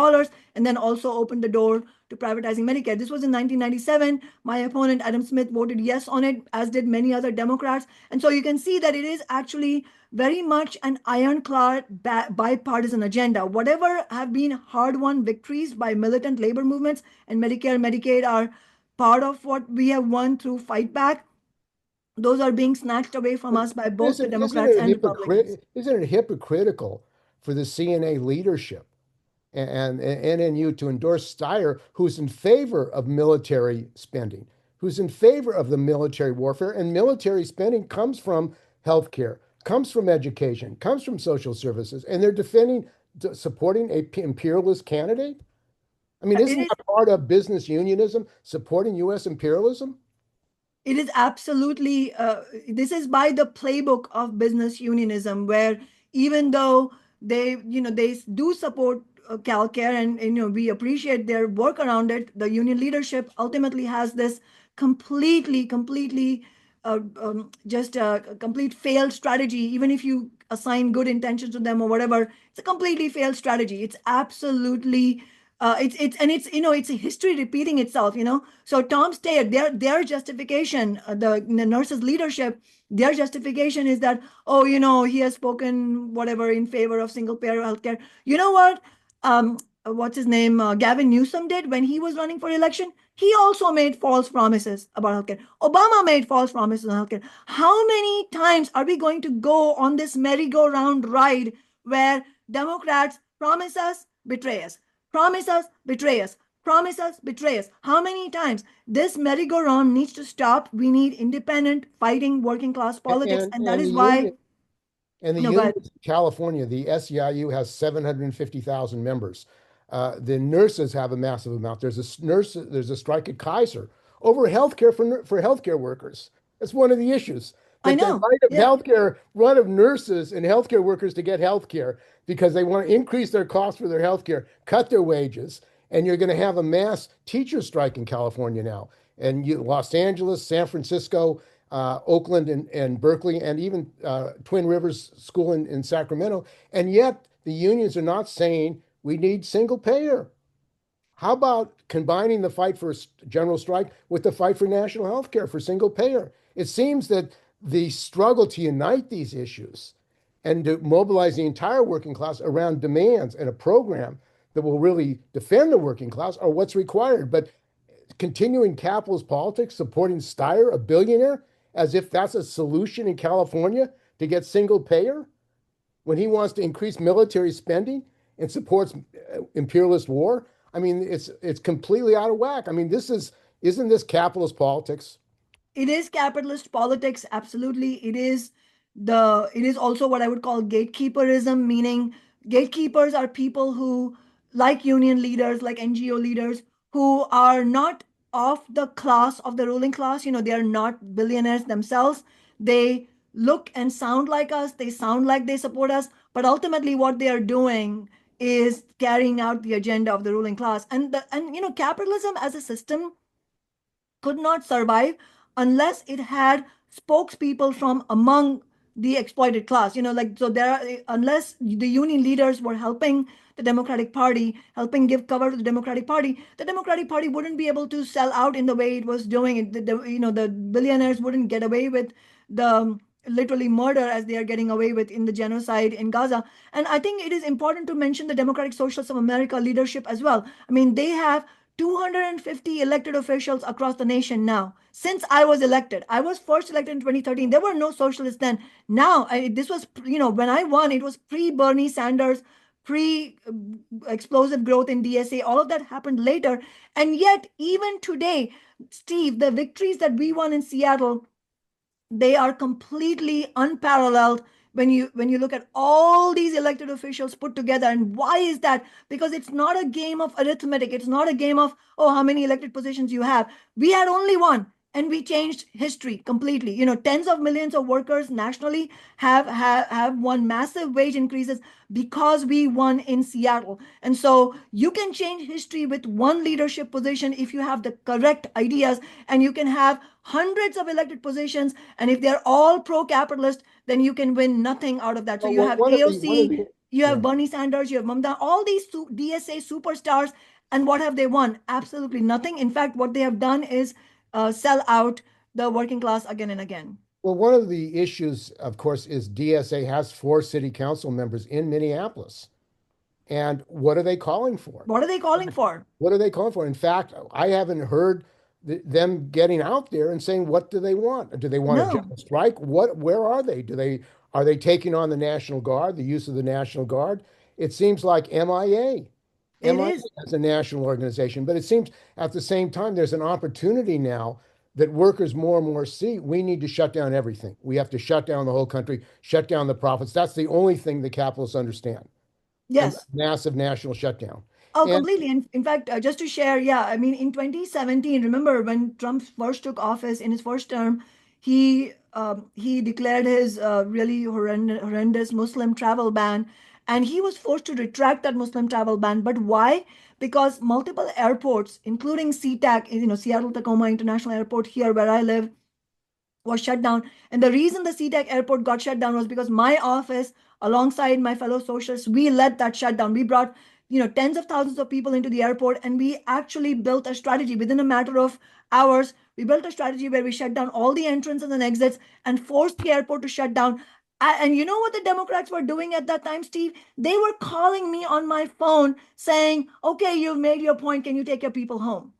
and then also opened the door to privatizing Medicare. This was in 1997. My opponent, Adam Smith, voted yes on it, as did many other Democrats. And so you can see that it is actually very much an ironclad bipartisan agenda. Whatever have been hard-won victories by militant labor movements, and Medicare and Medicaid are part of what we have won through fight back, those are being snatched away from us by both the Democrats and Republicans. Isn't it hypocritical for the CNA leadership and NNU to endorse Steyer, who's in favor of military spending, who's in favor of the military warfare, and military spending comes from healthcare, comes from education, comes from social services, and they're supporting a imperialist candidate? I mean, It isn't is that part of business unionism, supporting U.S. imperialism? It is absolutely, this is by the playbook of business unionism, where even though they do support CalCare, and we appreciate their work around it, the union leadership ultimately has this completely just a complete failed strategy. Even if you assign good intentions to them or whatever, it's a completely failed strategy. It's absolutely it's a history repeating itself. So Tom Steyer, their justification, the nurses leadership, their justification is that, oh, he has spoken whatever in favor of single payer healthcare. You know what? What's his name? Gavin Newsom did when he was running for election. He also made false promises about healthcare. Obama made false promises on healthcare. How many times are we going to go on this merry-go-round ride where Democrats promise us, betray us, promise us, betray us, promise us, betray us? How many times? This merry-go-round needs to stop. We need independent, fighting, working class politics, And and that and is the why. union and the No, go unions ahead. in California, the SEIU has 750,000 members. The nurses have a massive amount. There's a strike at Kaiser over healthcare for healthcare workers. That's one of the issues. I That the know. right of Yeah. healthcare, run of nurses and healthcare workers to get healthcare because they want to increase their costs for their healthcare, cut their wages, and you're going to have a mass teacher strike in California now, and Los Angeles, San Francisco, Oakland, and Berkeley, and even Twin Rivers School in Sacramento. And yet the unions are not saying we need single payer. How about combining the fight for general strike with the fight for national health care for single payer? It seems that the struggle to unite these issues and to mobilize the entire working class around demands and a program that will really defend the working class are what's required. But continuing capitalist politics, supporting Steyer, a billionaire, as if that's a solution in California to get single payer when he wants to increase military spending and supports imperialist war. I mean, it's completely out of whack. I mean, isn't this capitalist politics? It is capitalist politics, absolutely. It is also what I would call gatekeeperism, meaning gatekeepers are people who, like union leaders, like NGO leaders, who are not of the class of the ruling class. They are not billionaires themselves. They look and sound like us, they sound like they support us, but ultimately what they are doing is carrying out the agenda of the ruling class. And capitalism as a system could not survive unless it had spokespeople from among the exploited class. Like, so there are, unless the union leaders were helping the Democratic Party, helping give cover to the Democratic Party wouldn't be able to sell out in the way it was doing it. The billionaires wouldn't get away with the literally murder as they are getting away with in the genocide in Gaza. And I think it is important to mention the Democratic Socialists of America leadership as well. I mean, they have 250 elected officials across the nation now. Since I was elected, I was first elected in 2013. There were no socialists then. Now, this was, when I won, it was pre Bernie Sanders, pre explosive growth in DSA. All of that happened later. And yet, even today, Steve, the victories that we won in Seattle, they are completely unparalleled when you look at all these elected officials put together. And why is that? Because it's not a game of arithmetic. It's not a game of, oh, how many elected positions you have. We had only one, and we changed history completely. Tens of millions of workers nationally have won massive wage increases because we won in Seattle. And so you can change history with one leadership position if you have the correct ideas, and you can have hundreds of elected positions, and if they're all pro-capitalist, then you can win nothing out of that. So Well, you have one of AOC, the you yeah. have Bernie Sanders, you have Mamta, all these DSA superstars. And what have they won? Absolutely nothing. In fact, what they have done is sell out the working class again and again. Well, one of the issues, of course, is DSA has 4 city council members in Minneapolis. And what are they calling for? What are they calling for? What are they calling for? In fact, I haven't heard them getting out there and saying what do they want? Do they want a No, general strike? Where are they? Are they taking on the National Guard, the use of the National Guard? It seems like MIA. it MIA is. as a national organization, but it seems at the same time there's an opportunity now. that workers more and more see we need to shut down everything. We have to shut down the whole country, shut down the profits. That's the only thing the capitalists understand. A Yes. massive national shutdown. Oh, And completely. In fact, just to share, yeah, I mean, in 2017, remember when Trump first took office in his first term, he declared his really horrendous Muslim travel ban, and he was forced to retract that Muslim travel ban. But why? Because multiple airports, including SeaTac, Seattle Tacoma International Airport here where I live, was shut down. And the reason the SeaTac airport got shut down was because my office, alongside my fellow socialists, we led that shutdown. We brought, tens of thousands of people into the airport, and we actually built a strategy within a matter of hours. We built a strategy where we shut down all the entrances and exits and forced the airport to shut down. And you know what the Democrats were doing at that time, Steve? They were calling me on my phone saying, okay, you've made your point. Can you take your people home?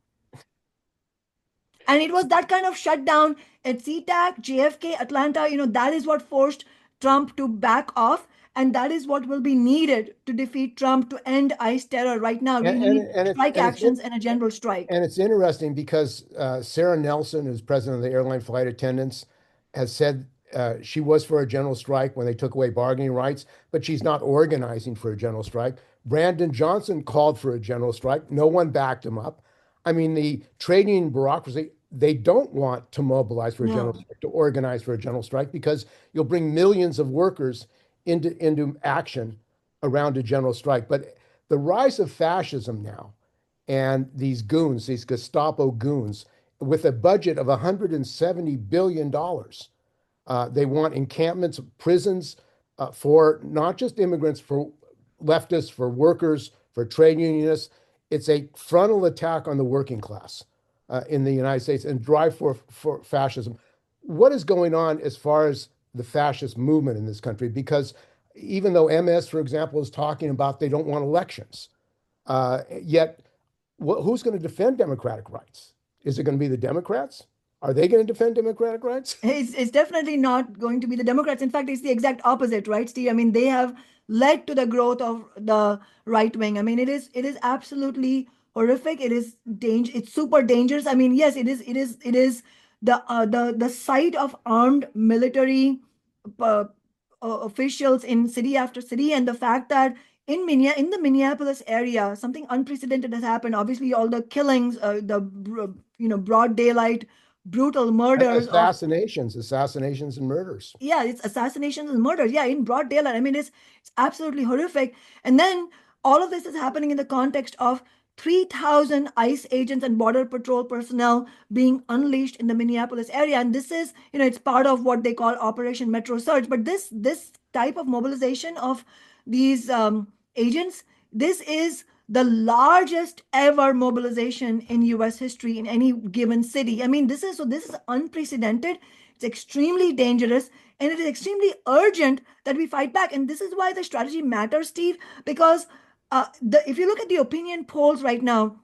And it was that kind of shutdown at SeaTac, JFK, Atlanta, that is what forced Trump to back off. And that is what will be needed to defeat Trump to end ICE terror. Right now, we and, need and it's strike and it's actions and a general strike. and it's interesting because Sarah Nelson, who's president of the Airline Flight Attendants, has said she was for a general strike when they took away bargaining rights, but she's not organizing for a general strike. Brandon Johnson called for a general strike. No one backed him up. I mean, the trade union bureaucracy, they don't want to mobilize for a general No. strike, to organize for a general strike, because you'll bring millions of workers into action around a general strike. But the rise of fascism now, and these goons, these Gestapo goons, with a budget of $170 billion. They want encampments, prisons for not just immigrants, for leftists, for workers, for trade unionists. It's a frontal attack on the working class in the United States and drive for fascism. What is going on as far as the fascist movement in this country? Because even though MS, for example, is talking about they don't want elections, yet who's going to defend democratic rights? Is it going to be the Democrats? Are they going to defend democratic rights? It's definitely not going to be the Democrats. In fact, it's the exact opposite, right, Steve? I mean, they have led to the growth of the right wing. I mean, it is absolutely horrific. It's super dangerous. I mean, yes, it is the sight of armed military uh, officials in city after city, and the fact that in the Minneapolis area, something unprecedented has happened. Obviously, all the killings, broad daylight brutal murders of, Assassinations and murders. yeah, it's assassinations and murders, yeah, in broad daylight. I mean, it's absolutely horrific. And then all of this is happening in the context of 3,000 ICE agents and border patrol personnel being unleashed in the Minneapolis area. And this is, it's part of what they call Operation Metro Surge. But this type of mobilization of these agents, this is the largest ever mobilization in US history in any given city. I mean, this is unprecedented. It's extremely dangerous, and it is extremely urgent that we fight back. And this is why the strategy matters, Steve, because if you look at the opinion polls right now,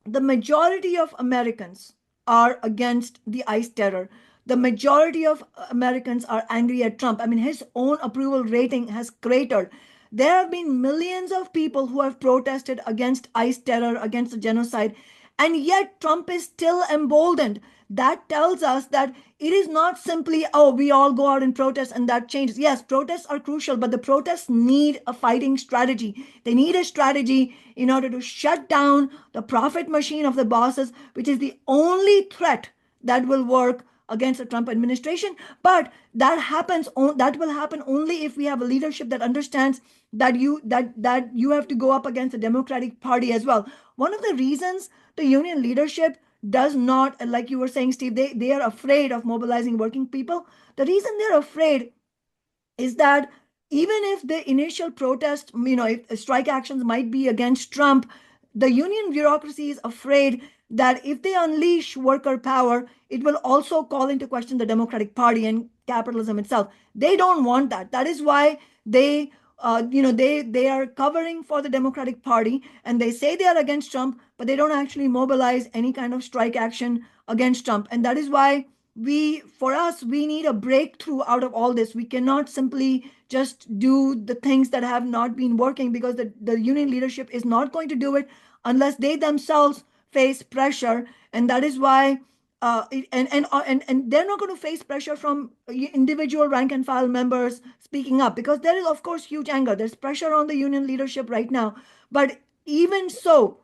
the majority of Americans are against the ICE terror. The majority of Americans are angry at Trump. I mean, his own approval rating has cratered. There have been millions of people who have protested against ICE terror, against the genocide, and yet Trump is still emboldened. That tells us that it is not simply, oh, we all go out and protest and that changes. Yes, protests are crucial, but the protests need a fighting strategy. They need a strategy in order to shut down the profit machine of the bosses, which is the only threat that will work against the Trump administration. But that will happen only if we have a leadership that understands that you have to go up against the Democratic Party as well. One of the reasons the union leadership does not, like you were saying, Steve, they are afraid of mobilizing working people. The reason they're afraid is that even if the initial protest, if strike actions might be against Trump, the union bureaucracy is afraid that if they unleash worker power, it will also call into question the Democratic Party and capitalism itself. They don't want that. That is why they are covering for the Democratic Party, and they say they are against Trump, but they don't actually mobilize any kind of strike action against Trump. And that is why we need a breakthrough out of all this. We cannot simply just do the things that have not been working, because the union leadership is not going to do it unless they themselves face pressure. And that is why And they're not going to face pressure from individual rank and file members speaking up, because there is, of course, huge anger. There's pressure on the union leadership right now, but even so,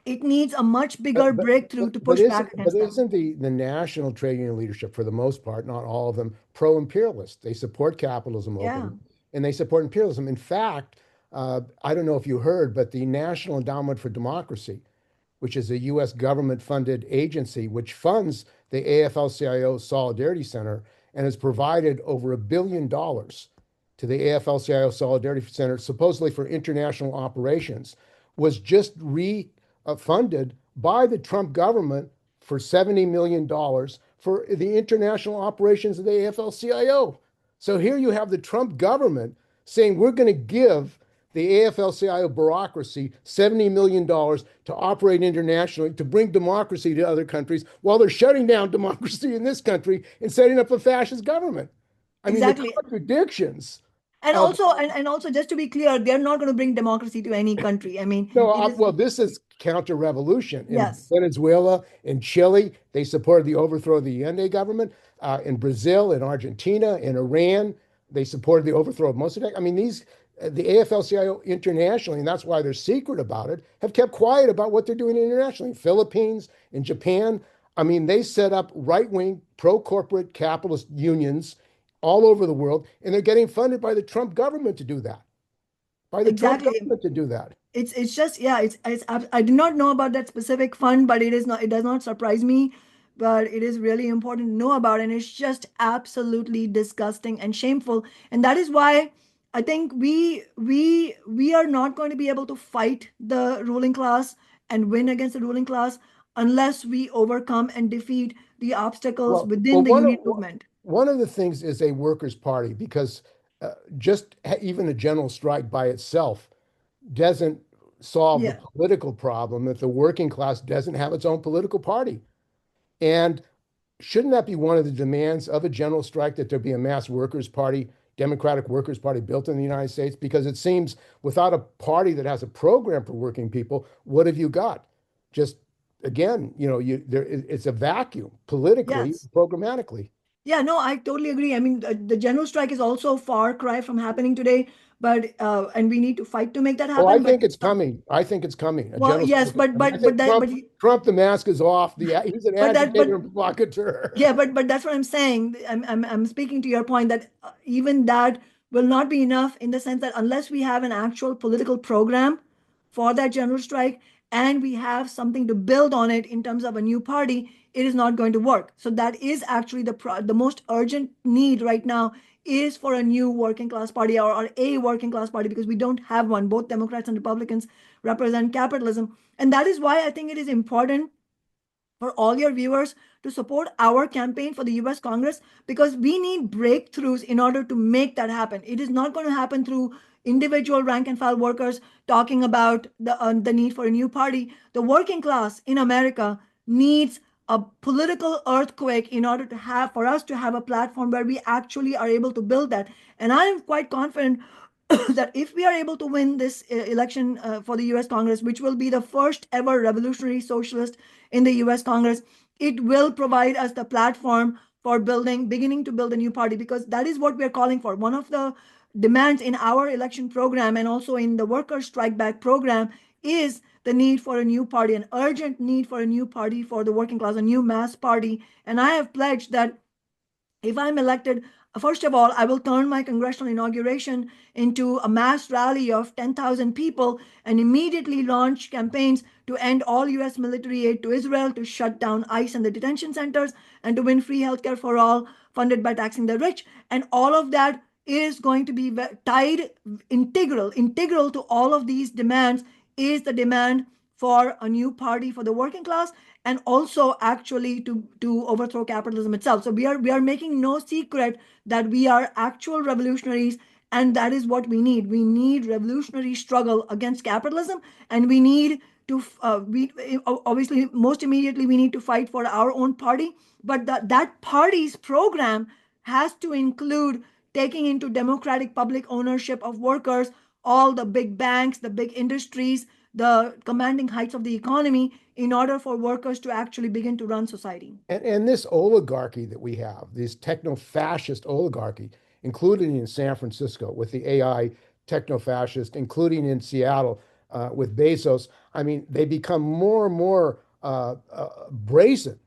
it needs a much bigger breakthrough to push back against them. Isn't the national trade union leadership, for the most part, not all of them, pro-imperialist? They support capitalism Yeah. openly, and they support imperialism. In fact, I don't know if you heard, but the National Endowment for Democracy, which is a U.S. government-funded agency which funds the AFL-CIO Solidarity Center and has provided over $1 billion to the AFL-CIO Solidarity Center, supposedly for international operations, was just refunded by the Trump government for $70 million for the international operations of the AFL-CIO. So here you have the Trump government saying we're going to give the AFL-CIO bureaucracy $70 million to operate internationally, to bring democracy to other countries, while they're shutting down democracy in this country and setting up a fascist government. I mean, the Exactly. contradictions And of also, and also, just to be clear, they're not going to bring democracy to any country. I mean, no, it is, well, this is counter-revolution. In yes, Venezuela, in Chile, they supported the overthrow of the Allende government. In Brazil, in Argentina, in Iran, they supported the overthrow of Mossadegh. I mean, the AFL-CIO internationally, and that's why they're secret about it, have kept quiet about what they're doing internationally. In Philippines, in Japan, I mean, they set up right-wing, pro-corporate capitalist unions all over the world, and they're getting funded by the Trump government to do that. By the Trump exactly. government to do that. It's just, yeah, I do not know about that specific fund, but it does not surprise me, but it is really important to know about, and it's just absolutely disgusting and shameful. And that is why I think we are not going to be able to fight the ruling class and win against the ruling class unless we overcome and defeat the obstacles Well, within the union movement. one of the things is a workers' party, because even a general strike by itself doesn't solve the Yeah. political problem if the working class doesn't have its own political party. And shouldn't that be one of the demands of a general strike, that there be a mass workers' party, Democratic Workers' Party built in the United States? Because it seems without a party that has a program for working people, what have you got? Just again, it's a vacuum politically, Yes. programmatically. Yeah, no, I totally agree. I mean, the general strike is also far cry from happening today, but and we need to fight to make that Oh, I happen. But think it's coming. I think it's coming. A well, general yes, strike is but coming. I but but think that but Trump, the mask is off. He's an but that but agitator and provocateur. yeah, but that's what I'm saying. I'm speaking to your point that even that will not be enough, in the sense that unless we have an actual political program for that general strike and we have something to build on it in terms of a new party, it is not going to work. So that is actually the most urgent need right now, is for a new working class party, or a working class party, because we don't have one. Both Democrats and Republicans represent capitalism. And that is why I think it is important for all your viewers to support our campaign for the US Congress, because we need breakthroughs in order to make that happen. It is not going to happen through individual rank and file workers talking about the need for a new party. The working class in America needs a political earthquake in order to have for us to have a platform where we actually are able to build that. And I am quite confident that if we are able to win this election for the US Congress, which will be the first ever revolutionary socialist in the US Congress, it will provide us the platform for beginning to build a new party, because that is what we are calling for. One of the demands in our election program and also in the workers' strike back program is the need for a new party, an urgent need for a new party for the working class, a new mass party. And I have pledged that if I'm elected, first of all, I will turn my congressional inauguration into a mass rally of 10,000 people and immediately launch campaigns to end all US military aid to Israel, to shut down ICE and the detention centers, and to win free healthcare for all, funded by taxing the rich. And all of that is going to be tied, integral to all of these demands is the demand for a new party for the working class, and also actually to overthrow capitalism itself. So we are making no secret that we are actual revolutionaries, and that is what we need. We need revolutionary struggle against capitalism, and we need to we obviously most immediately we need to fight for our own party, but that party's program has to include taking into democratic public ownership of workers all the big banks, the big industries, the commanding heights of the economy in order for workers to actually begin to run society. And this oligarchy that we have, this techno-fascist oligarchy, including in San Francisco with the AI techno-fascist, including in Seattle with Bezos, I mean, they become more and more brazen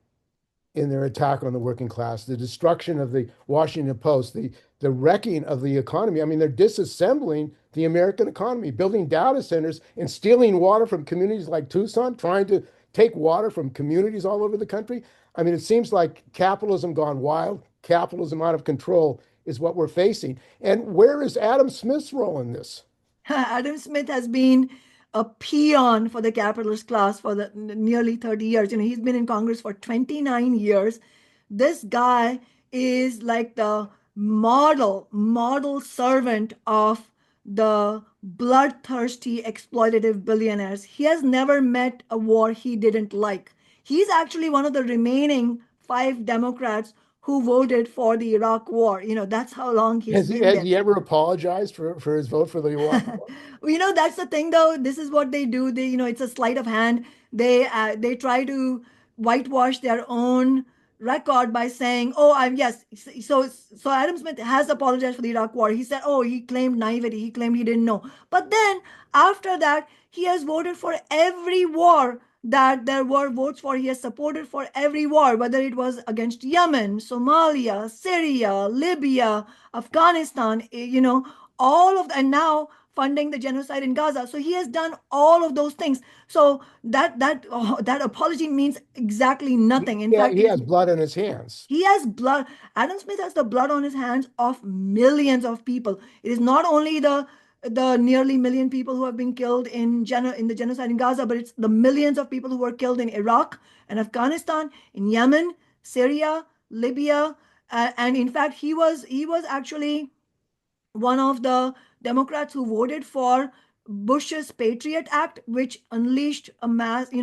in their attack on the working class, the destruction of the Washington Post, the wrecking of the economy. I mean, they're disassembling the American economy, building data centers and stealing water from communities like Tucson, trying to take water from communities all over the country. I mean, it seems like capitalism gone wild, capitalism out of control is what we're facing. And where is Adam Smith's role in this? Adam Smith has been a peon for the capitalist class for the nearly 30 years. He's been in Congress for 29 years. This guy is like the model servant of the bloodthirsty exploitative billionaires. He has never met a war he didn't like. He's actually one of the remaining 5 Democrats who voted for the Iraq War. That's how long he's been Has there. he ever apologized for his vote for the Iraq War? That's the thing, though. This is what they do. It's a sleight of hand. They try to whitewash their own record by saying, "Oh, I'm yes." So Adam Smith has apologized for the Iraq War. He said, "Oh, he claimed naivety. He claimed he didn't know." But then after that, he has voted for every war that there were votes for. He has supported for every war, whether it was against Yemen, Somalia, Syria, Libya, Afghanistan. All of and now funding the genocide in Gaza. So he has done all of those things. So that apology means exactly nothing. In Yeah, fact, he has blood on his hands. he has blood. Adam Smith has the blood on his hands of millions of people. It is not only the nearly million people who have been killed in the genocide in Gaza, but it's the millions of people who were killed in Iraq and Afghanistan, in Yemen, Syria, Libya, and in fact, he was actually one of the Democrats who voted for Bush's Patriot Act, which unleashed a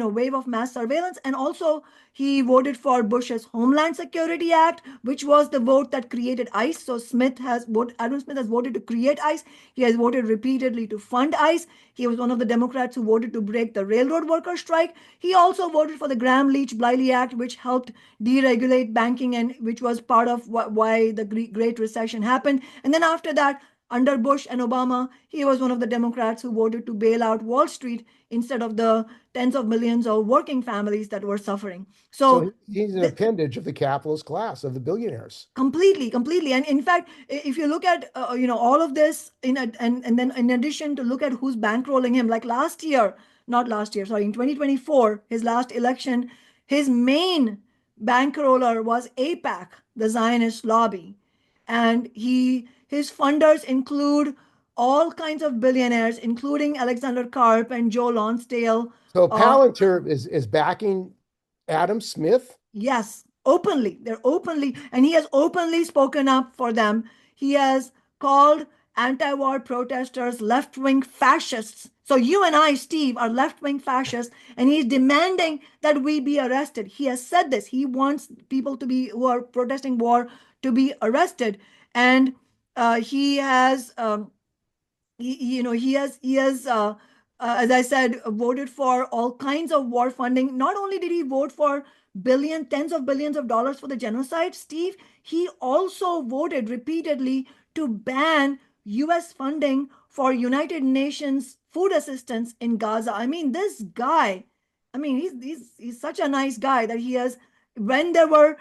wave of mass surveillance. And also he voted for Bush's Homeland Security Act, which was the vote that created ICE. So Adam Smith has voted to create ICE. He has voted repeatedly to fund ICE. He was one of the Democrats who voted to break the railroad worker strike. He also voted for the Graham-Leach-Bliley Act, which helped deregulate banking and which was part of why the Great Recession happened. And then after that, under Bush and Obama, he was one of the Democrats who voted to bail out Wall Street instead of the tens of millions of working families that were suffering. So So he's an appendage of the capitalist class, of the billionaires. completely. And in fact, if you look at all of this and then in addition to look at who's bankrolling him, like not last year, sorry, in 2024, his last election, his main bankroller was APAC, the Zionist lobby. And his funders include all kinds of billionaires, including Alexander Karp and Joe Lonsdale. So Palantir is backing Adam Smith. Yes, openly. They're openly, and he has openly spoken up for them. He has called anti-war protesters left-wing fascists. So you and I, Steve, are left-wing fascists, and he's demanding that we be arrested. He has said this. He wants people who are protesting war to be arrested, and he has as I said, voted for all kinds of war funding. Not only did he vote for tens of billions of dollars for the genocide, Steve, he also voted repeatedly to ban US funding for United Nations food assistance in Gaza. I mean, this guy, he's such a nice guy that when there were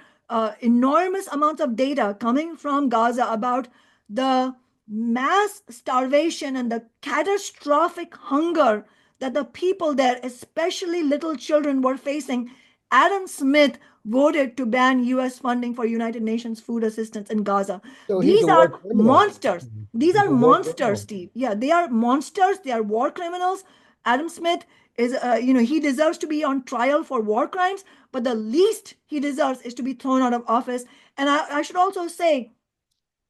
enormous amounts of data coming from Gaza about the mass starvation and the catastrophic hunger that the people there, especially little children, were facing, Adam Smith voted to ban US funding for United Nations food assistance in Gaza. So he's These a war are criminal. monsters. These He's are a war monsters, criminal. Steve. Yeah, they are monsters. They are war criminals. Adam Smith is, he deserves to be on trial for war crimes, but the least he deserves is to be thrown out of office. And I should also say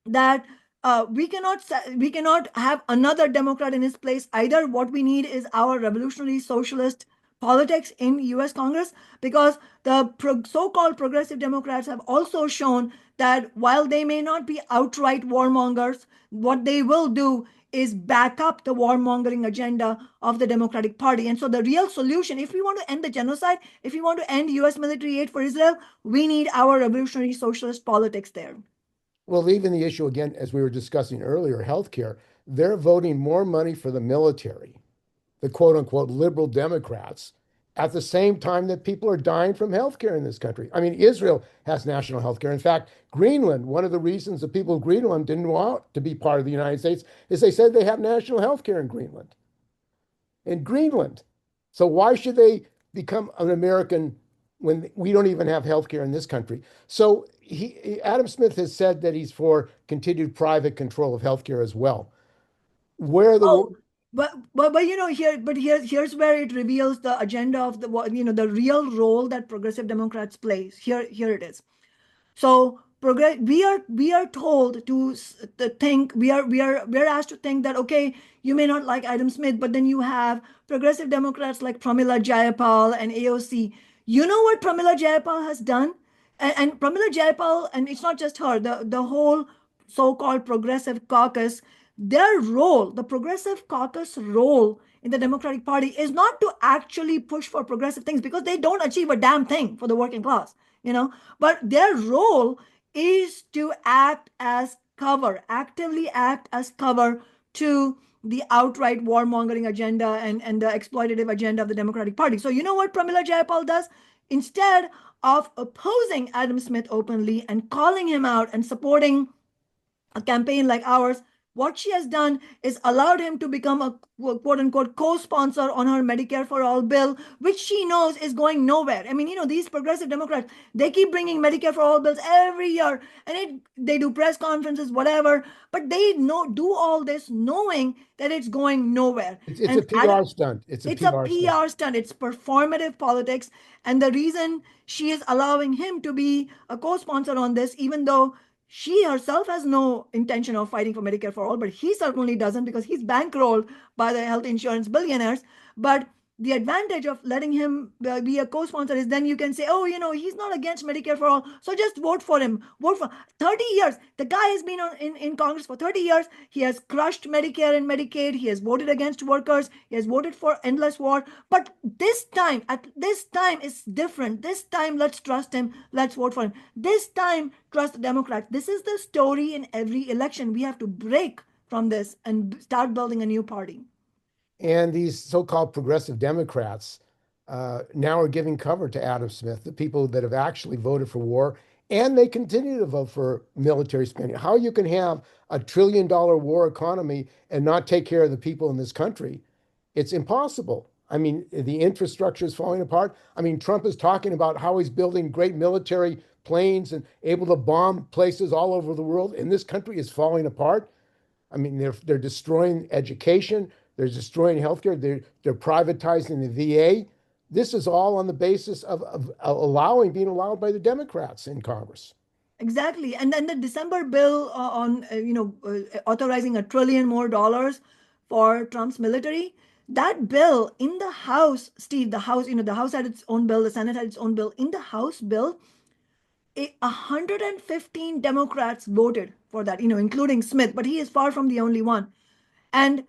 that we cannot have another Democrat in his place either. What we need is our revolutionary socialist politics in U.S. Congress, because the so-called progressive Democrats have also shown that while they may not be outright warmongers, what they will do is back up the warmongering agenda of the Democratic Party. And so the real solution, if we want to end the genocide, if we want to end US military aid for Israel, we need our revolutionary socialist politics there. Well, even the issue again, as we were discussing earlier, healthcare, they're voting more money for the military, the quote unquote liberal Democrats, at the same time that people are dying from healthcare in this country. I mean, Israel has national healthcare. In fact, Greenland, one of the reasons the people of Greenland didn't want to be part of the United States is they said they have national healthcare in Greenland. In Greenland. So why should they become an American when we don't even have healthcare in this country? So Adam Smith has said that he's for continued private control of healthcare as well. Where the Oh, but here's where it reveals the agenda of the real role that progressive Democrats play. Here it is. So we are told to think, we're asked to think that, okay, you may not like Adam Smith, but then you have progressive Democrats like Pramila Jayapal and AOC. You know what Pramila Jayapal has done? And Pramila Jayapal, and it's not just her, the whole so-called progressive caucus, their role, the progressive caucus role in the Democratic Party is not to actually push for progressive things, because they don't achieve a damn thing for the working class, but their role is to act as cover, actively act as cover to the outright warmongering agenda and the exploitative agenda of the Democratic Party. So you know what Pramila Jayapal does? Instead of opposing Adam Smith openly and calling him out and supporting a campaign like ours, what she has done is allowed him to become a quote unquote co-sponsor on her Medicare for All bill, which she knows is going nowhere. I mean, these progressive Democrats, they keep bringing Medicare for All bills every year, and they do press conferences, whatever, but they do all this knowing that it's going nowhere. It's a PR stunt. It's a PR stunt. It's performative politics. And the reason she is allowing him to be a co-sponsor on this, even though she herself has no intention of fighting for Medicare for all, but he certainly doesn't, because he's bankrolled by the health insurance billionaires. But the advantage of letting him be a co-sponsor is then you can say, oh, he's not against Medicare for all, so just vote for him. Vote for 30 years. The guy has been in Congress for 30 years. He has crushed Medicare and Medicaid. He has voted against workers. He has voted for endless war. But this time is different. This time, let's trust him. Let's vote for him. This time, trust the Democrats. This is the story in every election. We have to break from this and start building a new party. And these so-called progressive Democrats now are giving cover to Adam Smith, the people that have actually voted for war, and they continue to vote for military spending. How you can have a $1 trillion war economy and not take care of the people in this country, it's impossible. I mean, the infrastructure is falling apart. I mean, Trump is talking about how he's building great military planes and able to bomb places all over the world, and this country is falling apart. I mean, they're destroying education. They're destroying healthcare. They're privatizing the VA. This is all on the basis of being allowed by the Democrats in Congress. Exactly. And then the December bill on authorizing $1 trillion more for Trump's military, that bill in the House, Steve, the House had its own bill, the Senate had its own bill. In the House bill, 115 Democrats voted for that, including Smith, but he is far from the only one. And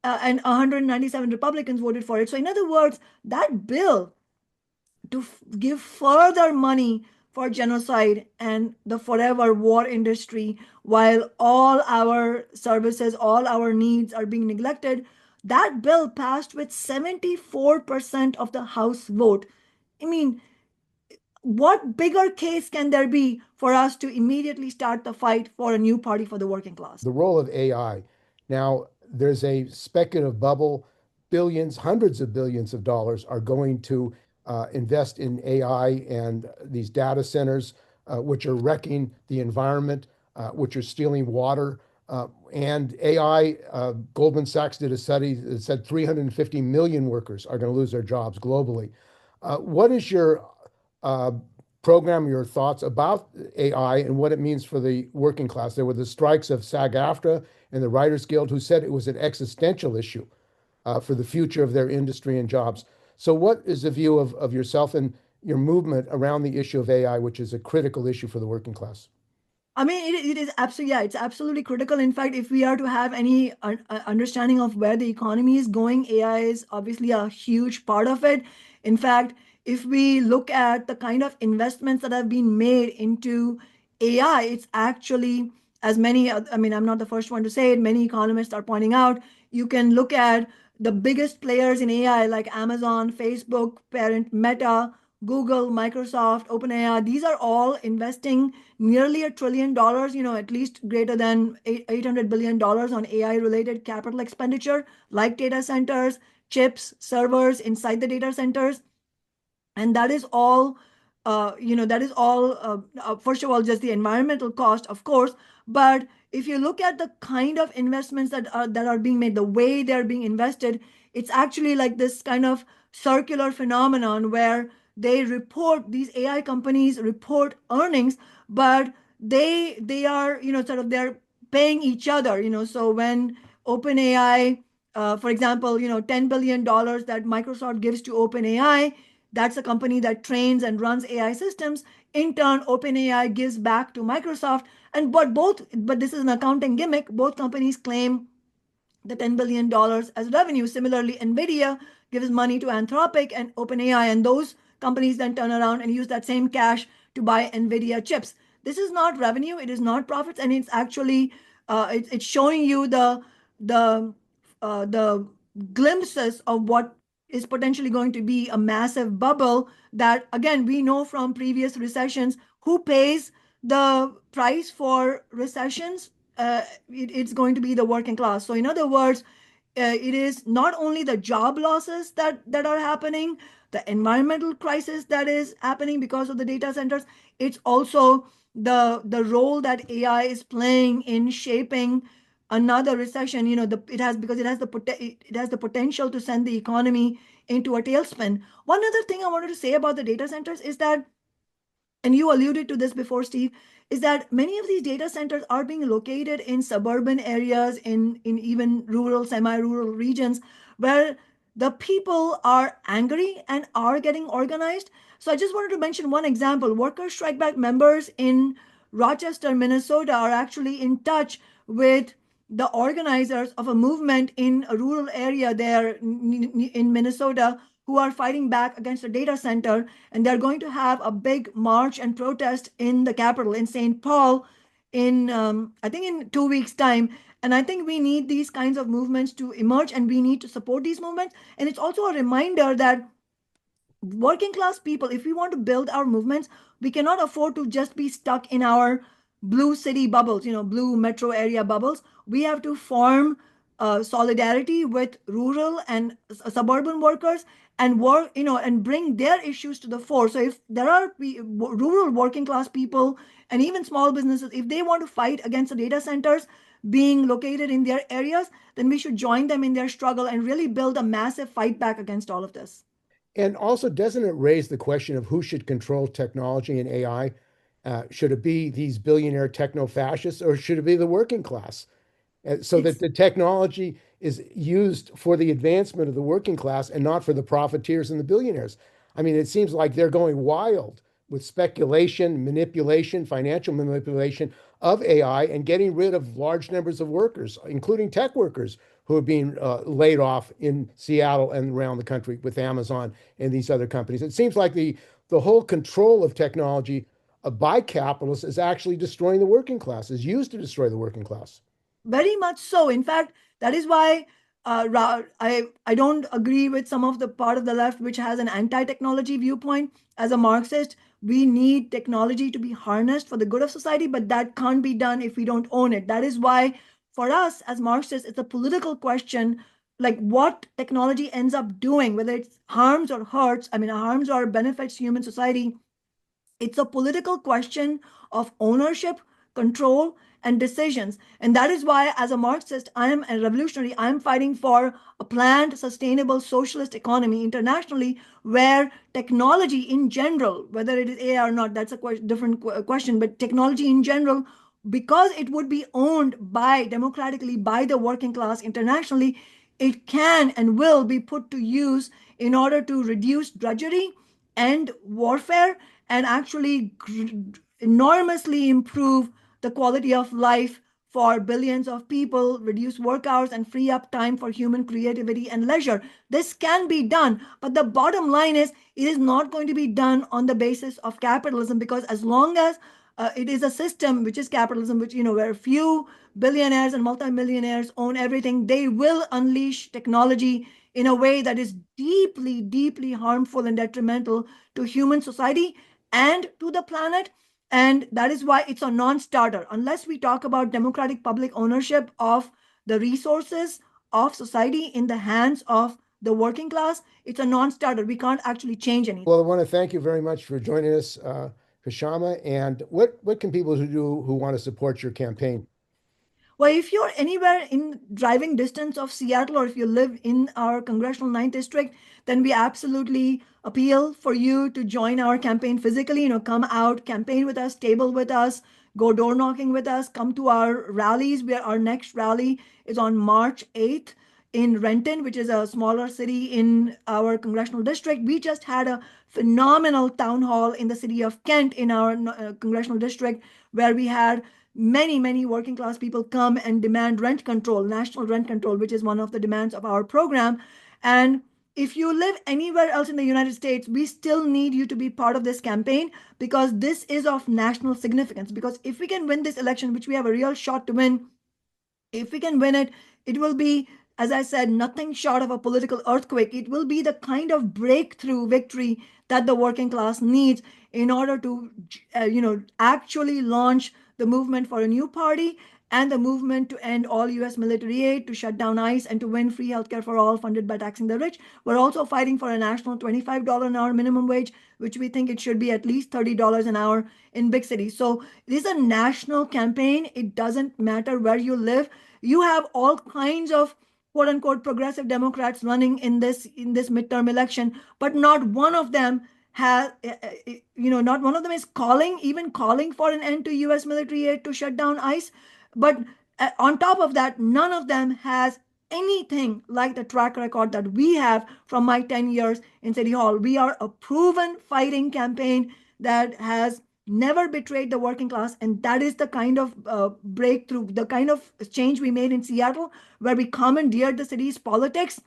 197 Republicans voted for it. So in other words, that bill to give further money for genocide and the forever war industry, while all our services, all our needs are being neglected, that bill passed with 74% of the House vote. I mean, what bigger case can there be for us to immediately start the fight for a new party for the working class? The role of AI. Now, there's a speculative bubble. Billions, hundreds of billions of dollars are going to invest in AI and these data centers, which are wrecking the environment, which are stealing water. And AI, Goldman Sachs did a study that said 350 million workers are going to lose their jobs globally. What is your program, your thoughts about AI and what it means for the working class? There were the strikes of SAG-AFTRA and the Writers Guild, who said it was an existential issue for the future of their industry and jobs. So what is the view of yourself and your movement around the issue of AI, which is a critical issue for the working class? I mean, it is absolutely, yeah, it's absolutely critical. In fact, if we are to have any understanding of where the economy is going, AI is obviously a huge part of it. In fact, if we look at the kind of investments that have been made into AI, it's actually, as many, I mean, I'm not the first one to say it, many economists are pointing out, you can look at the biggest players in AI like Amazon, Facebook, parent Meta, Google, Microsoft, OpenAI. These are all investing nearly $1 trillion, at least greater than $800 billion on AI related capital expenditure, like data centers, chips, servers inside the data centers. And that is all, first of all, just the environmental cost, of course. But if you look at the kind of investments that are being made, the way they're being invested, it's actually like this kind of circular phenomenon where these AI companies report earnings, but they are, sort of, they're paying each other, so when OpenAI, for example, $10 billion that Microsoft gives to OpenAI, that's a company that trains and runs AI systems. In turn, OpenAI gives back to Microsoft. But this is an accounting gimmick. Both companies claim the $10 billion as revenue. Similarly, NVIDIA gives money to Anthropic and OpenAI, and those companies then turn around and use that same cash to buy NVIDIA chips. This is not revenue, it is not profits, and it's actually it's showing you the glimpses of what is potentially going to be a massive bubble that, again, we know from previous recessions who pays the price for recessions. It's going to be the working class. So in other words, it is not only the job losses that are happening, the environmental crisis that is happening because of the data centers. It's also the role that AI is playing in shaping another recession. Because it has the potential to send the economy into a tailspin. One other thing I wanted to say about the data centers is that, and you alluded to this before, Steve, is that many of these data centers are being located in suburban areas, in even rural, semi-rural regions, where the people are angry and are getting organized. So I just wanted to mention one example. Worker Strike Back members in Rochester, Minnesota are actually in touch with the organizers of a movement in a rural area there in Minnesota, who are fighting back against the data center, and they're going to have a big march and protest in the capital, in St. Paul, in I think in 2 weeks' time. And I think we need these kinds of movements to emerge, and we need to support these movements. And it's also a reminder that working class people, if we want to build our movements, we cannot afford to just be stuck in our blue city bubbles, blue metro area bubbles. We have to form solidarity with rural and suburban workers, and work, and bring their issues to the fore. So if there are rural working class people and even small businesses, if they want to fight against the data centers being located in their areas, then we should join them in their struggle and really build a massive fight back against all of this. And also, doesn't it raise the question of who should control technology and AI? Should it be these billionaire techno fascists, or should it be the working class? So that It's the technology is used for the advancement of the working class and not for the profiteers and the billionaires. I mean, it seems like they're going wild with speculation, manipulation, financial manipulation of AI, and getting rid of large numbers of workers, including tech workers who are being laid off in Seattle and around the country with Amazon and these other companies. It seems like the whole control of technology by capitalists is actually destroying the working class, is used to destroy the working class. very much so. In fact, that is why I don't agree with some of the part of the left which has an anti-technology viewpoint. As a Marxist, we need technology to be harnessed for the good of society, but that can't be done if we don't own it. That is why, for us as Marxists, it's a political question, like what technology ends up doing, whether it harms or hurts. I mean, harms or benefits human society. It's a political question of ownership, control, and decisions. And that is why, as a Marxist, I am a revolutionary. I am fighting for a planned, sustainable socialist economy internationally, where technology in general, whether it is AI or not, that's a different question, but technology in general, because it would be owned by democratically by the working class internationally, it can and will be put to use in order to reduce drudgery and warfare, and actually enormously improve the quality of life for billions of people, reduce work hours, and free up time for human creativity and leisure. This can be done, but the bottom line is it is not going to be done on the basis of capitalism, because as long as it is a system which is capitalism, which, where few billionaires and multimillionaires own everything, they will unleash technology in a way that is deeply, deeply harmful and detrimental to human society and to the planet. And that is why it's a non-starter. Unless we talk about democratic public ownership of the resources of society in the hands of the working class, it's a non-starter. We can't actually change anything. Well, I want to thank you very much for joining us, Kashama. And what can people who want to support your campaign? Well, if you're anywhere in driving distance of Seattle, or if you live in our congressional 9th district, then we absolutely appeal for you to join our campaign physically. Come out, campaign with us, table with us, go door knocking with us, come to our rallies. Our next rally is on March 8th in Renton, which is a smaller city in our congressional district. We just had a phenomenal town hall in the city of Kent in our congressional district, where we had many, many working class people come and demand rent control, national rent control, which is one of the demands of our program. And if you live anywhere else in the United States, we still need you to be part of this campaign, because this is of national significance. Because if we can win this election, which we have a real shot to win, if we can win it, it will be, as I said, nothing short of a political earthquake. It will be the kind of breakthrough victory that the working class needs in order to, actually launch the movement for a new party and the movement to end all U.S. military aid, to shut down ICE, and to win free healthcare for all funded by taxing the rich. We're also fighting for a national $25 an hour minimum wage, which we think it should be at least $30 an hour in big cities. So it is a national campaign. It doesn't matter where you live. You have all kinds of quote unquote progressive Democrats running in this midterm election, but not one of them has, not one of them is calling for an end to U.S. military aid, to shut down ICE. But on top of that, none of them has anything like the track record that we have from my 10 years in City Hall. We are a proven fighting campaign that has never betrayed the working class. And that is the kind of breakthrough, the kind of change we made in Seattle, where we commandeered the city's politics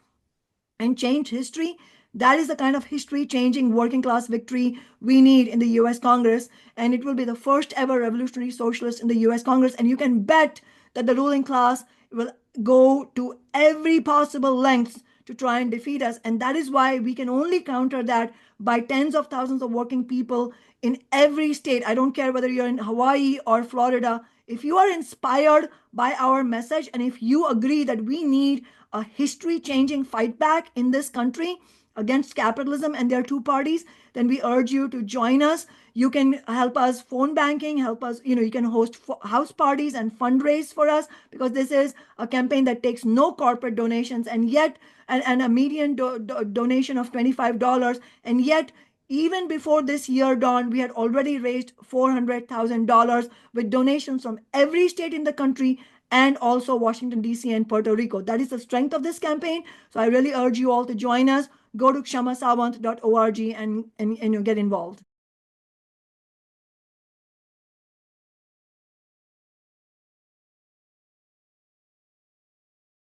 and changed history. That is the kind of history changing working class victory we need in the US Congress. And it will be the first ever revolutionary socialist in the US Congress. And you can bet that the ruling class will go to every possible length to try and defeat us. And that is why we can only counter that by tens of thousands of working people in every state. I don't care whether you're in Hawaii or Florida. If you are inspired by our message, and if you agree that we need a history-changing fight back in this country against capitalism and their two parties, then we urge you to join us. You can help us phone banking, help us, you can host house parties and fundraise for us, because this is a campaign that takes no corporate donations, and yet, and a median donation of $25. And yet, even before this year dawned, we had already raised $400,000 with donations from every state in the country, and also Washington, D.C. and Puerto Rico. That is the strength of this campaign. So I really urge you all to join us. Go to kshamasawant.org and get involved.